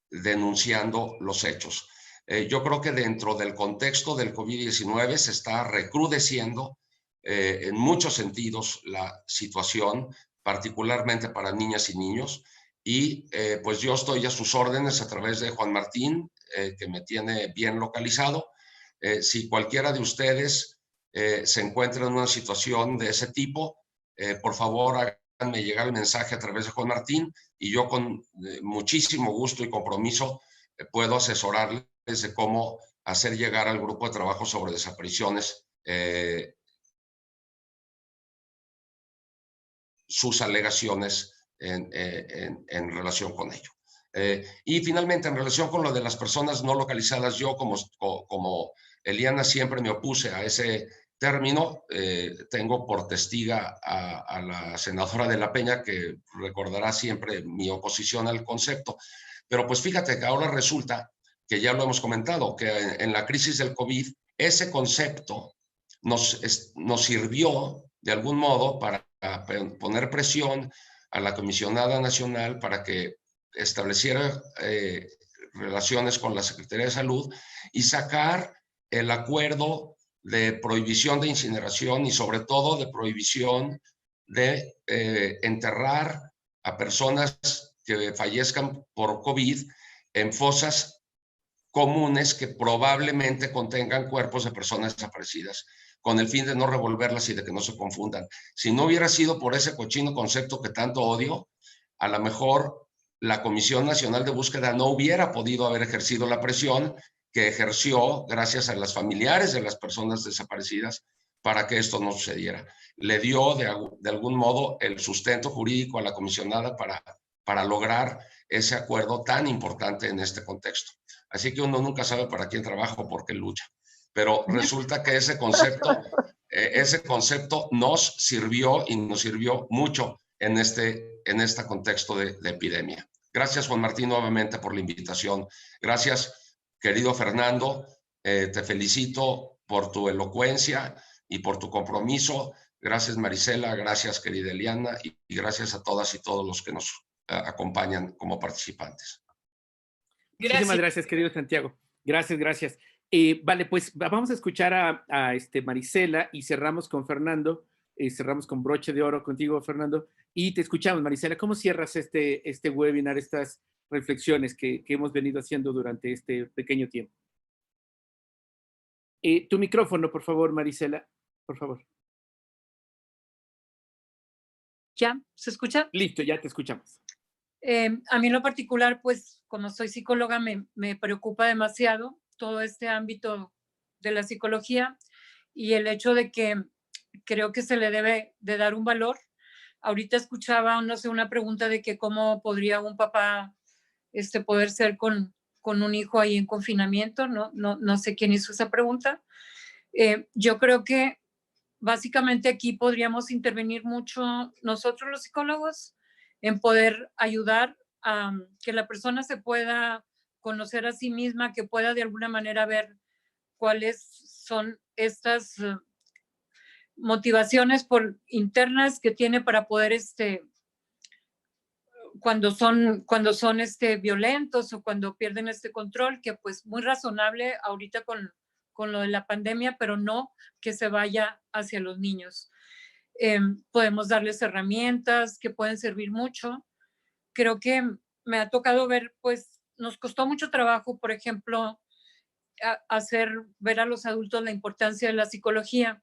denunciando los hechos. Yo creo que dentro del contexto del COVID-19 se está recrudeciendo en muchos sentidos la situación, particularmente para niñas y niños, y pues yo estoy a sus órdenes a través de Juan Martín, que me tiene bien localizado. Si cualquiera de ustedes se encuentra en una situación de ese tipo, por favor háganme llegar el mensaje a través de Juan Martín y yo con muchísimo gusto y compromiso puedo asesorarles de cómo hacer llegar al grupo de trabajo sobre desapariciones sus alegaciones en relación con ello. Y finalmente, en relación con lo de las personas no localizadas, yo como Eliana siempre me opuse a ese término. Tengo por testiga a la senadora de la Peña, que recordará siempre mi oposición al concepto. Pero pues fíjate que ahora resulta que ya lo hemos comentado, que en la crisis del COVID, ese concepto nos sirvió de algún modo para poner presión a la comisionada nacional para que estableciera relaciones con la Secretaría de Salud y sacar el acuerdo de prohibición de incineración y sobre todo de prohibición de enterrar a personas que fallezcan por COVID en fosas comunes que probablemente contengan cuerpos de personas desaparecidas, con el fin de no revolverlas y de que no se confundan. Si no hubiera sido por ese cochino concepto que tanto odio, a lo mejor la Comisión Nacional de Búsqueda no hubiera podido haber ejercido la presión que ejerció gracias a las familiares de las personas desaparecidas para que esto no sucediera. Le dio de algún modo el sustento jurídico a la comisionada para lograr ese acuerdo tan importante en este contexto. Así que uno nunca sabe para quién trabaja o por qué lucha. Pero resulta que ese concepto nos sirvió y nos sirvió mucho en este contexto de epidemia. Gracias, Juan Martín, nuevamente por la invitación. Gracias, querido Fernando. Te felicito por tu elocuencia y por tu compromiso. Gracias, Marisela. Gracias, querida Eliana. Y gracias a todas y todos los que nos acompañan como participantes. Muchísimas gracias, querido Santiago. Gracias. Vale, pues vamos a escuchar a Marisela y cerramos con Fernando, cerramos con broche de oro contigo, Fernando, y te escuchamos, Marisela. ¿Cómo cierras este webinar, estas reflexiones que hemos venido haciendo durante este pequeño tiempo? Tu micrófono, por favor, Marisela, por favor. ¿Ya? ¿Se escucha? Listo, ya te escuchamos. A mí en lo particular, pues como soy psicóloga, me preocupa demasiado todo este ámbito de la psicología y el hecho de que creo que se le debe de dar un valor. Ahorita escuchaba, no sé, una pregunta de que cómo podría un papá poder ser con un hijo ahí en confinamiento. No sé quién hizo esa pregunta. Yo creo que básicamente aquí podríamos intervenir mucho nosotros los psicólogos en poder ayudar a que la persona se pueda conocer a sí misma, que pueda de alguna manera ver cuáles son estas motivaciones internas que tiene para poder cuando son violentos o cuando pierden este control, que pues muy razonable ahorita con lo de la pandemia, pero no que se vaya hacia los niños. Podemos darles herramientas que pueden servir mucho. Creo que me ha tocado ver, pues nos costó mucho trabajo, por ejemplo, hacer ver a los adultos la importancia de la psicología.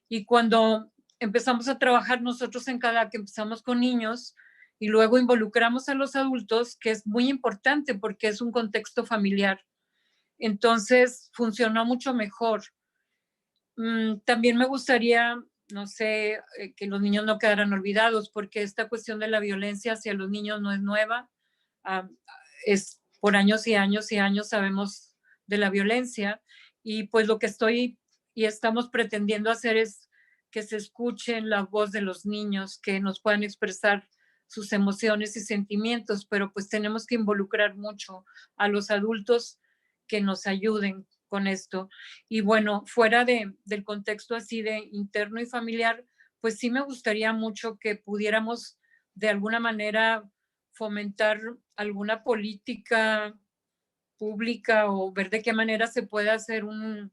Y cuando empezamos a trabajar nosotros en CADAC, empezamos con niños y luego involucramos a los adultos, que es muy importante porque es un contexto familiar. Entonces funcionó mucho mejor. También me gustaría, no sé, que los niños no quedaran olvidados, porque esta cuestión de la violencia hacia los niños no es nueva. Es por años y años y años sabemos de la violencia, y pues lo que estoy y estamos pretendiendo hacer es que se escuchen la voz de los niños, que nos puedan expresar sus emociones y sentimientos, pero pues tenemos que involucrar mucho a los adultos que nos ayuden con esto. Y bueno, fuera del contexto así de interno y familiar, pues sí me gustaría mucho que pudiéramos de alguna manera fomentar alguna política pública o ver de qué manera se puede hacer un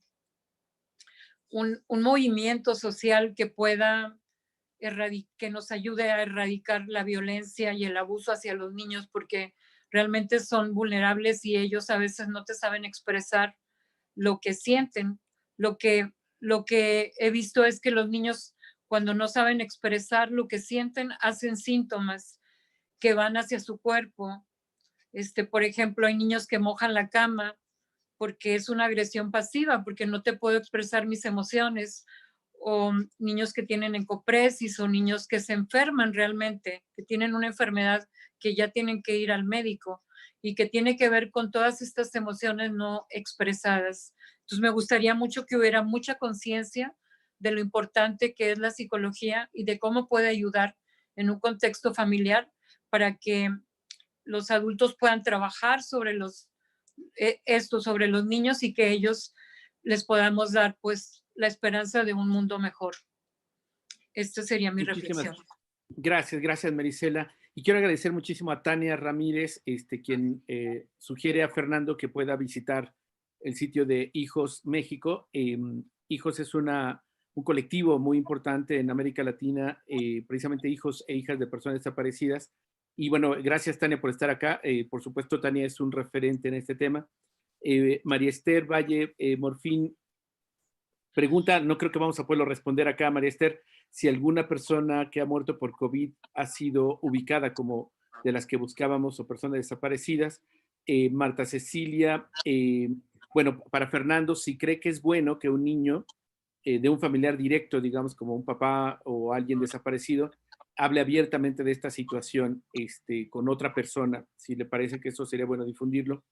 movimiento social que pueda que nos ayude a erradicar la violencia y el abuso hacia los niños, porque realmente son vulnerables y ellos a veces no te saben expresar lo que sienten. Lo que he visto es que los niños, cuando no saben expresar lo que sienten, hacen síntomas que van hacia su cuerpo. Por ejemplo, hay niños que mojan la cama porque es una agresión pasiva, porque no te puedo expresar mis emociones, o niños que tienen encopresis, o niños que se enferman realmente, que tienen una enfermedad que ya tienen que ir al médico y que tiene que ver con todas estas emociones no expresadas. Entonces me gustaría mucho que hubiera mucha conciencia de lo importante que es la psicología y de cómo puede ayudar en un contexto familiar para que los adultos puedan trabajar sobre sobre los niños, y que ellos les podamos dar pues la esperanza de un mundo mejor. Esta sería mi reflexión. Gracias, Marisela. Y quiero agradecer muchísimo a Tania Ramírez, quien sugiere a Fernando que pueda visitar el sitio de Hijos México. Hijos es un colectivo muy importante en América Latina, precisamente hijos e hijas de personas desaparecidas. Y bueno, gracias, Tania, por estar acá. Por supuesto, Tania es un referente en este tema. María Esther Valle Morfín pregunta, no creo que vamos a poderlo responder acá, María Esther, si alguna persona que ha muerto por COVID ha sido ubicada como de las que buscábamos o personas desaparecidas. Marta Cecilia, bueno, para Fernando, si cree que es bueno que un niño de un familiar directo, digamos, como un papá o alguien desaparecido, hable abiertamente de esta situación con otra persona, si le parece que eso sería bueno difundirlo.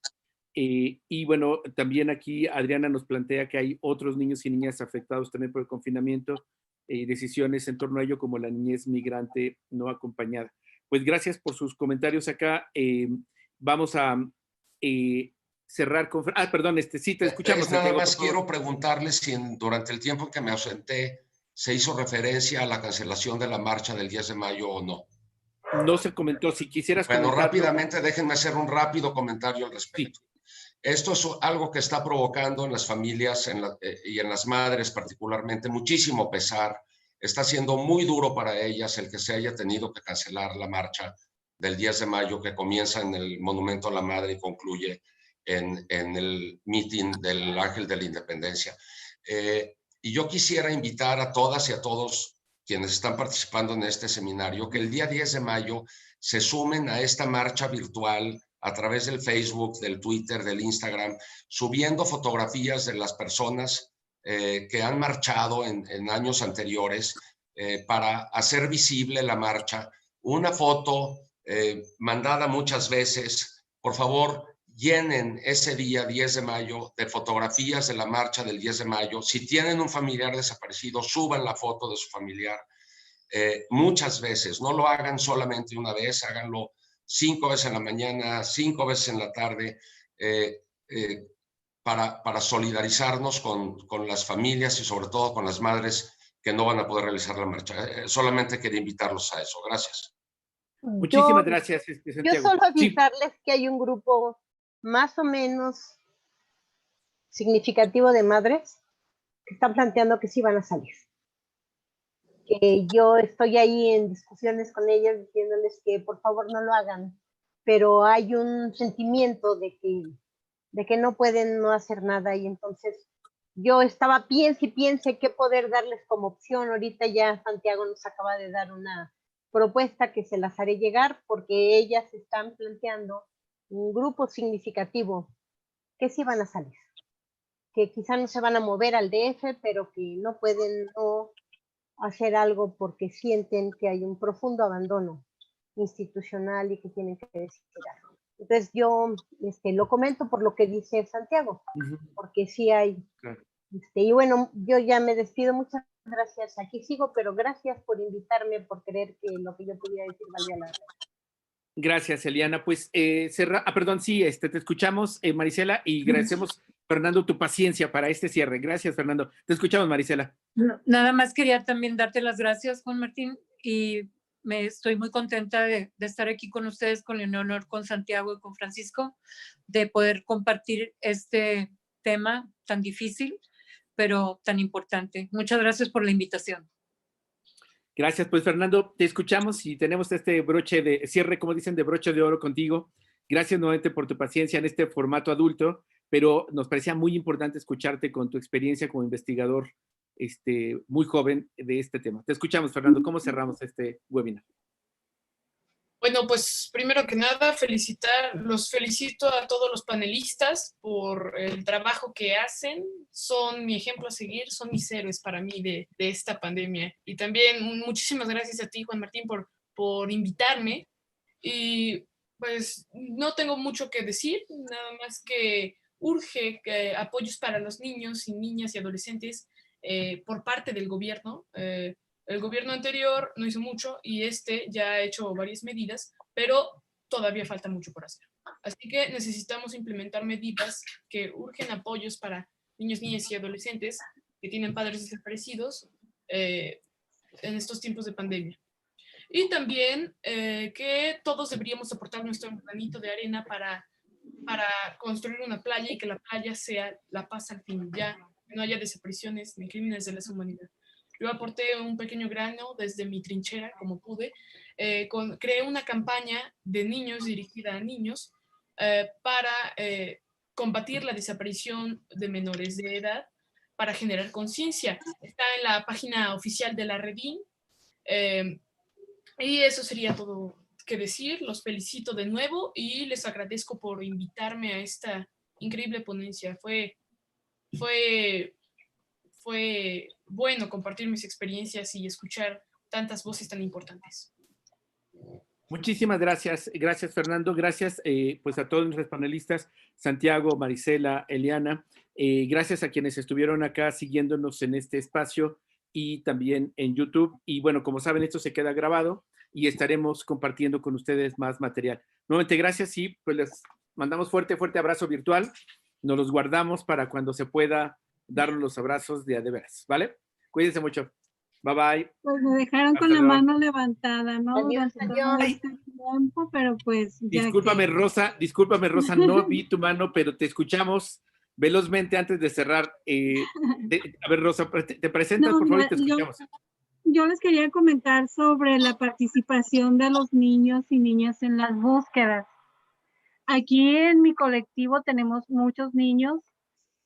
Y bueno, también aquí Adriana nos plantea que hay otros niños y niñas afectados también por el confinamiento y decisiones en torno a ello, como la niñez migrante no acompañada. Pues gracias por sus comentarios acá. Vamos a cerrar con... perdón, sí, te escuchamos. Nada más quiero preguntarles si durante el tiempo en que me ausenté se hizo referencia a la cancelación de la marcha del 10 de mayo o no. No se comentó. Si quisieras comentarlo. Bueno, rápidamente déjenme hacer un rápido comentario al respecto. Sí. Esto es algo que está provocando en las familias y en las madres particularmente muchísimo pesar. Está siendo muy duro para ellas el que se haya tenido que cancelar la marcha del 10 de mayo que comienza en el Monumento a la Madre y concluye en el meeting del Ángel de la Independencia. Y yo quisiera invitar a todas y a todos quienes están participando en este seminario que el día 10 de mayo se sumen a esta marcha virtual a través del Facebook, del Twitter, del Instagram, subiendo fotografías de las personas que han marchado en años anteriores para hacer visible la marcha. Una foto mandada muchas veces. Por favor, llenen ese día 10 de mayo de fotografías de la marcha del 10 de mayo. Si tienen un familiar desaparecido, suban la foto de su familiar muchas veces. No lo hagan solamente una vez, háganlo 5 veces en la mañana, 5 veces en la tarde, para solidarizarnos con las familias y sobre todo con las madres que no van a poder realizar la marcha. Solamente quería invitarlos a eso. Gracias. Muchísimas gracias, Santiago. Yo solo avisarles que hay un grupo más o menos significativo de madres que están planteando que sí van a salir. Que yo estoy ahí en discusiones con ellas diciéndoles que por favor no lo hagan, pero hay un sentimiento de que no pueden no hacer nada y entonces yo estaba piense y piense qué poder darles como opción. Ahorita ya Santiago nos acaba de dar una propuesta que se las haré llegar porque ellas están planteando un grupo significativo que sí van a salir, que quizá no se van a mover al DF, pero que no pueden no hacer algo porque sienten que hay un profundo abandono institucional y que tienen que decidir algo. Entonces yo lo comento por lo que dice Santiago, porque sí hay... Claro. Y bueno, yo ya me despido, muchas gracias, aquí sigo, pero gracias por invitarme, por creer que lo que yo pudiera decir valía la pena. Gracias, Eliana. Pues, perdón, sí, te escuchamos, Marisela, y agradecemos, Fernando, tu paciencia para este cierre. Gracias, Fernando. Te escuchamos, Marisela. No, nada más quería también darte las gracias, Juan Martín, y estoy muy contenta de estar aquí con ustedes, con Leonor, con Santiago y con Francisco, de poder compartir este tema tan difícil, pero tan importante. Muchas gracias por la invitación. Gracias, pues Fernando, te escuchamos y tenemos este broche de cierre, como dicen, de broche de oro contigo. Gracias nuevamente por tu paciencia en este formato adulto, pero nos parecía muy importante escucharte con tu experiencia como investigador muy joven de este tema. Te escuchamos, Fernando. ¿Cómo cerramos este webinar? Bueno, pues primero que nada, los felicito a todos los panelistas por el trabajo que hacen. Son mi ejemplo a seguir, son mis héroes para mí de esta pandemia. Y también muchísimas gracias a ti, Juan Martín, por invitarme. Y pues no tengo mucho que decir, nada más que urge apoyos para los niños y niñas y adolescentes por parte del gobierno. El gobierno anterior no hizo mucho y ya ha hecho varias medidas, pero todavía falta mucho por hacer. Así que necesitamos implementar medidas que urgen apoyos para niños, niñas y adolescentes que tienen padres desaparecidos en estos tiempos de pandemia. Y también que todos deberíamos aportar nuestro granito de arena para construir una playa y que la playa sea la paz al fin, ya que no haya desapariciones ni crímenes de lesa humanidad. Yo aporté un pequeño grano desde mi trinchera, como pude. Creé una campaña de niños dirigida a niños para combatir la desaparición de menores de edad, para generar conciencia. Está en la página oficial de la Redín. Y eso sería todo que decir. Los felicito de nuevo y les agradezco por invitarme a esta increíble ponencia. Fue bueno compartir mis experiencias y escuchar tantas voces tan importantes. Muchísimas gracias. Gracias, Fernando. Gracias pues a todos nuestros panelistas, Santiago, Marisela, Eliana. Gracias a quienes estuvieron acá siguiéndonos en este espacio y también en YouTube. Y bueno, como saben, esto se queda grabado y estaremos compartiendo con ustedes más material. Nuevamente, gracias y pues les mandamos fuerte abrazo virtual. Nos los guardamos para cuando se pueda dar los abrazos de veras, ¿vale? Cuídense mucho. Bye, bye. Pues me dejaron con la mano levantada, ¿no? Durante todo este tiempo, pero pues ya discúlpame, Rosa, no vi tu mano, pero te escuchamos velozmente antes de cerrar. A ver, Rosa, te presentas, por favor, y te escuchamos. Yo les quería comentar sobre la participación de los niños y niñas en las búsquedas. Aquí en mi colectivo tenemos muchos niños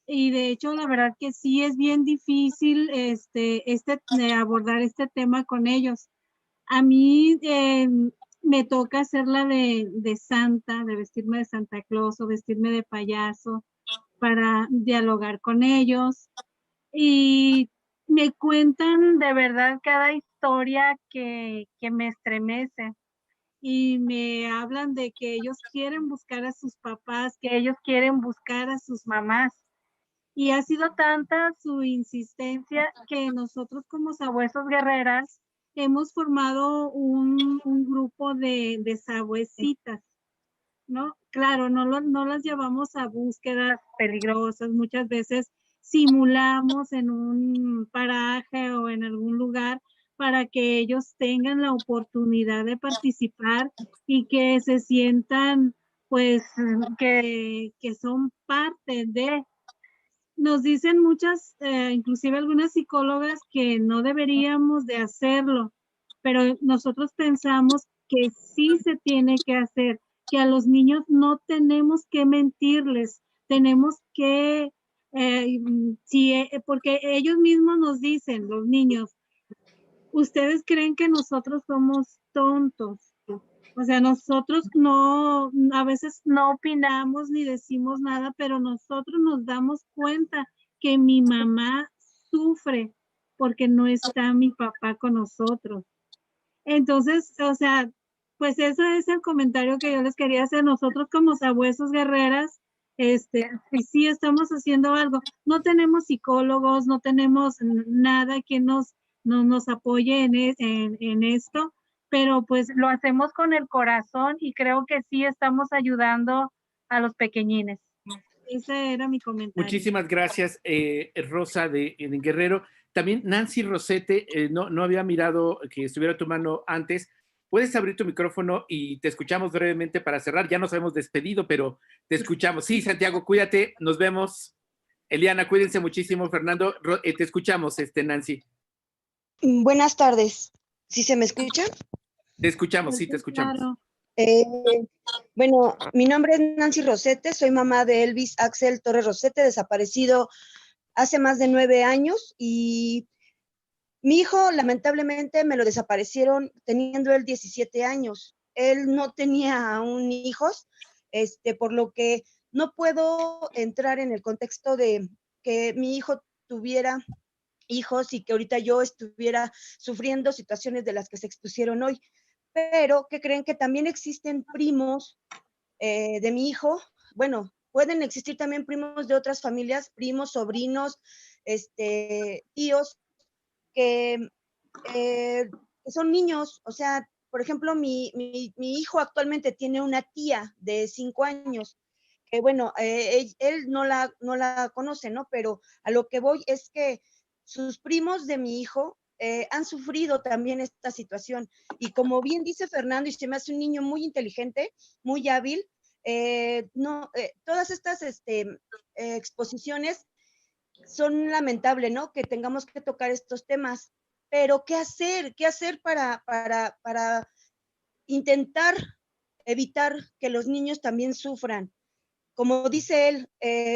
y de hecho la verdad que sí es bien difícil abordar este tema con ellos. A mí me toca hacer la de Santa, de vestirme de Santa Claus o vestirme de payaso para dialogar con ellos y me cuentan de verdad cada historia que me estremece. Y me hablan de que ellos quieren buscar a sus papás, que ellos quieren buscar a sus mamás. Y ha sido tanta su insistencia que nosotros como Sabuesos Guerreras hemos formado un grupo de sabuesitas, ¿no? Claro, no las llevamos a búsquedas peligrosas, muchas veces simulamos en un paraje o en algún lugar para que ellos tengan la oportunidad de participar y que se sientan, pues, que son parte de. Nos dicen muchas, inclusive algunas psicólogas, que no deberíamos de hacerlo, pero nosotros pensamos que sí se tiene que hacer, que a los niños no tenemos que mentirles, tenemos que Sí, porque ellos mismos nos dicen, los niños, ustedes creen que nosotros somos tontos. O sea, nosotros no, a veces no opinamos ni decimos nada, pero nosotros nos damos cuenta que mi mamá sufre porque no está mi papá con nosotros. Entonces, o sea, pues eso es el comentario que yo les quería hacer. Nosotros como sabuesos guerreras, sí estamos haciendo algo. No tenemos psicólogos, no tenemos nada que nos apoye en esto, pero pues lo hacemos con el corazón y creo que sí estamos ayudando a los pequeñines. Ese era mi comentario. Muchísimas gracias, Rosa de Guerrero. También Nancy Rosete, no había mirado que estuviera tu mano antes. Puedes abrir tu micrófono y te escuchamos brevemente para cerrar. Ya nos hemos despedido, pero te escuchamos. Sí, Santiago, cuídate, nos vemos. Eliana, cuídense muchísimo. Fernando, te escuchamos, Nancy. Buenas tardes. ¿Sí se me escucha? Te escuchamos, sí, te escuchamos. Claro. Bueno, mi nombre es Nancy Rosete, soy mamá de Elvis Axel Torres Rosete, desaparecido hace más de 9 años, y mi hijo lamentablemente me lo desaparecieron teniendo él 17 años. Él no tenía aún hijos, por lo que no puedo entrar en el contexto de que mi hijo tuviera hijos y que ahorita yo estuviera sufriendo situaciones de las que se expusieron hoy. Pero que creen que también existen primos de mi hijo. Bueno, pueden existir también primos de otras familias, primos, sobrinos, tíos, que son niños. O sea, por ejemplo, mi hijo actualmente tiene una tía de 5 años, que bueno, él no la conoce, ¿no? Pero a lo que voy es que sus primos de mi hijo han sufrido también esta situación. Y como bien dice Fernando, y se me hace un niño muy inteligente, muy hábil, todas estas exposiciones son lamentables, ¿no? Que tengamos que tocar estos temas. Pero ¿qué hacer? ¿Qué hacer para intentar evitar que los niños también sufran? Como dice él,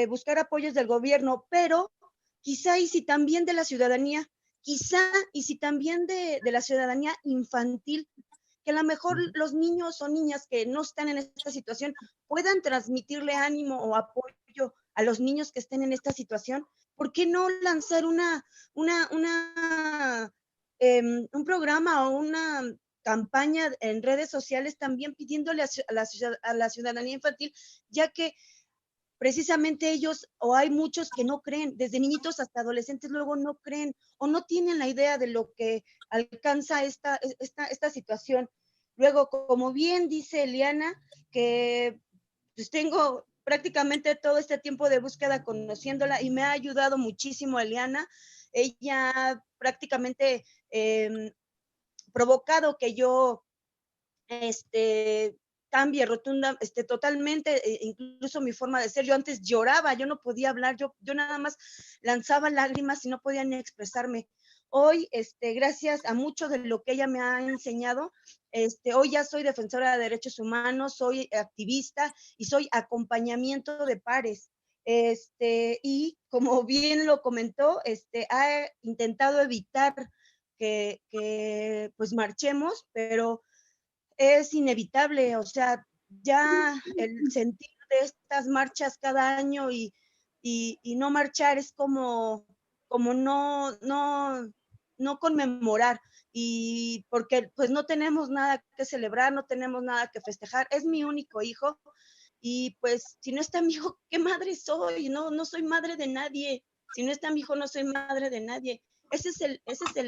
buscar apoyos del gobierno, pero quizá y si también de la ciudadanía, quizá y si también de la ciudadanía infantil, que a lo mejor los niños o niñas que no están en esta situación puedan transmitirle ánimo o apoyo a los niños que estén en esta situación. ¿Por qué no lanzar un programa o una campaña en redes sociales también pidiéndole a la ciudadanía infantil, ya que precisamente ellos, o hay muchos que no creen, desde niñitos hasta adolescentes, luego no creen o no tienen la idea de lo que alcanza esta situación. Luego, como bien dice Eliana, que pues tengo prácticamente todo este tiempo de búsqueda conociéndola y me ha ayudado muchísimo Eliana. Ella prácticamente provocado que yo cambie rotunda, totalmente, incluso mi forma de ser. Yo antes lloraba, yo no podía hablar, yo nada más lanzaba lágrimas y no podía ni expresarme. Hoy, gracias a mucho de lo que ella me ha enseñado, hoy ya soy defensora de derechos humanos, soy activista y soy acompañamiento de pares. Y como bien lo comentó, ha intentado evitar que pues marchemos, pero es inevitable. O sea, ya el sentir de estas marchas cada año y no marchar es como no conmemorar, y porque pues no tenemos nada que celebrar, no tenemos nada que festejar. Es mi único hijo y pues si no está mi hijo, ¿qué madre soy? No soy madre de nadie. Si no está mi hijo, no soy madre de nadie. Ese es el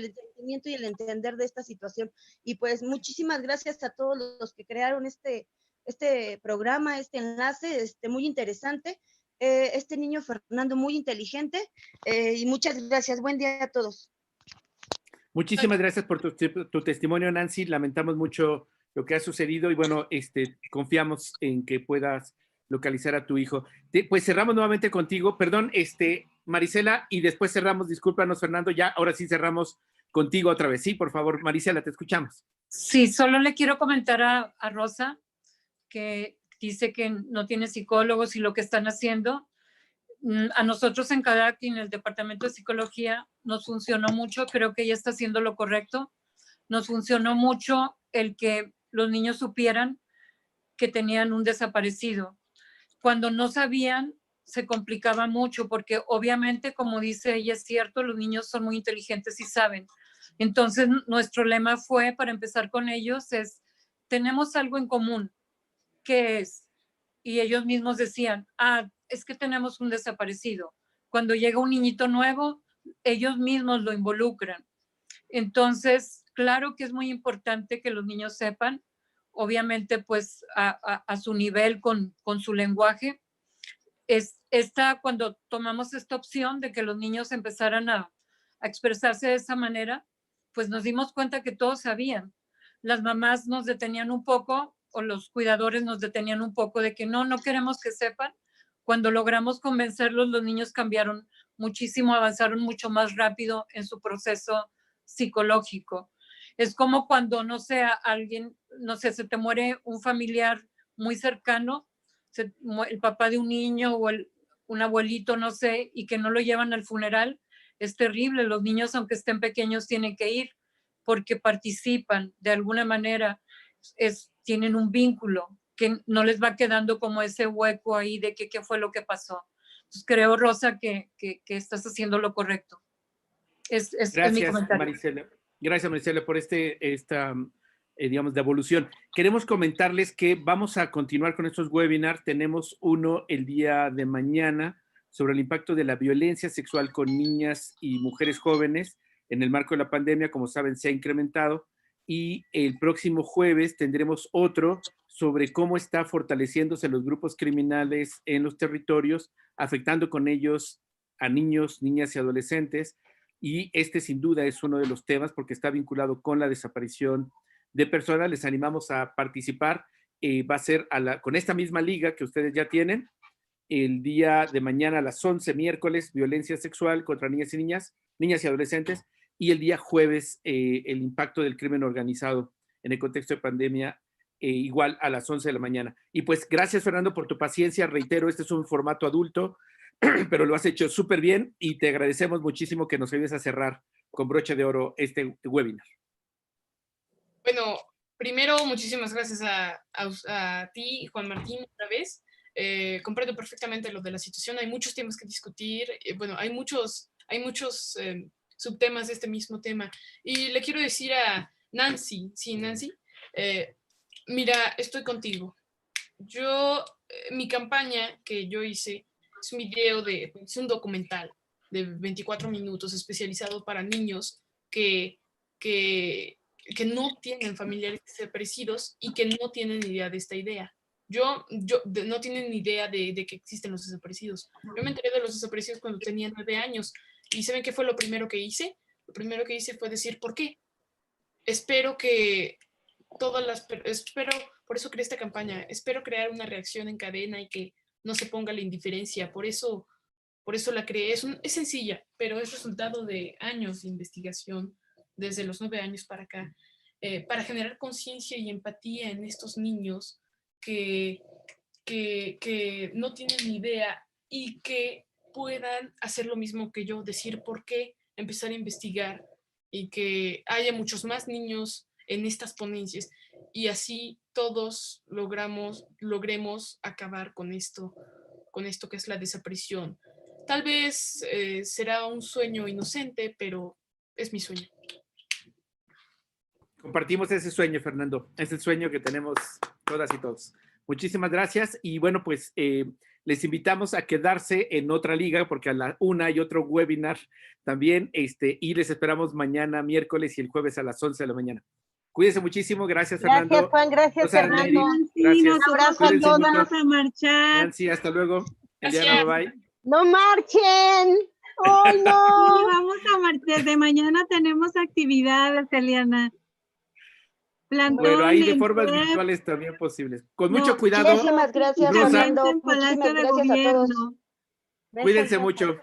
entendimiento y el entender de esta situación. Y pues muchísimas gracias a todos los que crearon este programa, este enlace, muy interesante. Este niño Fernando muy inteligente, y muchas gracias. Buen día a todos. Muchísimas gracias por tu testimonio, Nancy. Lamentamos mucho lo que ha sucedido y bueno, confiamos en que puedas localizar a tu hijo. Pues cerramos nuevamente contigo. Perdón, Marisela, y después cerramos, discúlpanos, Fernando, ya, ahora sí cerramos contigo otra vez. Sí, por favor, Marisela, te escuchamos. Sí, solo le quiero comentar a Rosa, que dice que no tiene psicólogos y lo que están haciendo. A nosotros en CADAC y en el Departamento de Psicología nos funcionó mucho, creo que ella está haciendo lo correcto. Nos funcionó mucho el que los niños supieran que tenían un desaparecido. Cuando no sabían, se complicaba mucho porque obviamente, como dice ella, es cierto, los niños son muy inteligentes y saben. Entonces, nuestro lema fue, para empezar con ellos, es, tenemos algo en común. ¿Qué es? Y ellos mismos decían, es que tenemos un desaparecido. Cuando llega un niñito nuevo, ellos mismos lo involucran. Entonces, claro que es muy importante que los niños sepan, obviamente pues a su nivel con su lenguaje. Cuando tomamos esta opción de que los niños empezaran a expresarse de esa manera, pues nos dimos cuenta que todos sabían. Las mamás nos detenían un poco, o los cuidadores nos detenían un poco de que no queremos que sepan. Cuando logramos convencerlos, los niños cambiaron muchísimo, avanzaron mucho más rápido en su proceso psicológico. Es como cuando, no sé, alguien, no sé, se te muere un familiar muy cercano, el papá de un niño o un abuelito, no sé, y que no lo llevan al funeral. Es terrible. Los niños, aunque estén pequeños, tienen que ir porque participan de alguna manera, tienen un vínculo que no les va quedando como ese hueco ahí de qué fue lo que pasó. Entonces creo, Rosa, que estás haciendo lo correcto. Gracias, es mi comentario. Marisela. Gracias, Marisela, por esta digamos, devolución. Queremos comentarles que vamos a continuar con estos webinars. Tenemos uno el día de mañana sobre el impacto de la violencia sexual con niñas y mujeres jóvenes en el marco de la pandemia. Como saben, se ha incrementado. Y el próximo jueves tendremos otro sobre cómo está fortaleciéndose los grupos criminales en los territorios, afectando con ellos a niños, niñas y adolescentes. Y este sin duda es uno de los temas porque está vinculado con la desaparición de personas. Les animamos a participar. Va a ser con esta misma liga que ustedes ya tienen, el día de mañana a las 11, miércoles, violencia sexual contra niñas y adolescentes, y el día jueves, el impacto del crimen organizado en el contexto de pandemia, igual a las 11 de la mañana. Y pues gracias, Fernando, por tu paciencia. Reitero, este es un formato adulto, pero lo has hecho súper bien y te agradecemos muchísimo que nos ayudes a cerrar con broche de oro este webinar. Bueno, primero, muchísimas gracias a ti, Juan Martín, otra vez. Comprendo perfectamente lo de la situación. Hay muchos temas que discutir. Bueno, hay muchos subtemas de este mismo tema. Y le quiero decir a Nancy, mira, estoy contigo. Mi campaña que yo hice es un video es un documental de 24 minutos especializado para niños que no tienen familiares desaparecidos y que no tienen idea de esta idea. No tienen ni idea de que existen los desaparecidos. Yo me enteré de los desaparecidos cuando tenía 9 años. ¿Y saben qué fue lo primero que hice? Lo primero que hice fue decir, ¿por qué? Por eso creé esta campaña. Espero crear una reacción en cadena y que no se ponga la indiferencia. Por eso la creé. Es sencilla, pero es resultado de años de investigación, desde los 9 años para acá, para generar conciencia y empatía en estos niños que no tienen ni idea y que puedan hacer lo mismo que yo, decir por qué, empezar a investigar y que haya muchos más niños en estas ponencias y así todos logremos acabar con esto que es la desaparición. Tal vez será un sueño inocente, pero es mi sueño. Compartimos ese sueño, Fernando. Es el sueño que tenemos todas y todos. Muchísimas gracias. Y bueno, pues les invitamos a quedarse en otra liga porque a la 1 hay otro webinar también y les esperamos mañana, miércoles y el jueves a las 11 de la mañana. Cuídense muchísimo. Gracias, Fernando. Gracias, Juan. Gracias, Fernando. Gracias. Un abrazo a todos. Vamos a marchar. Nancy, hasta luego. Eliana, bye. ¡No marchen! ¡Ay, no! Sí, vamos a marchar. Desde mañana tenemos actividades, Eliana. Plantón, bueno, hay de formas virtuales también posibles. Con mucho cuidado. Muchísimas gracias, Rosa. Fernando. Muchísimas gracias a todos. Cuídense mucho.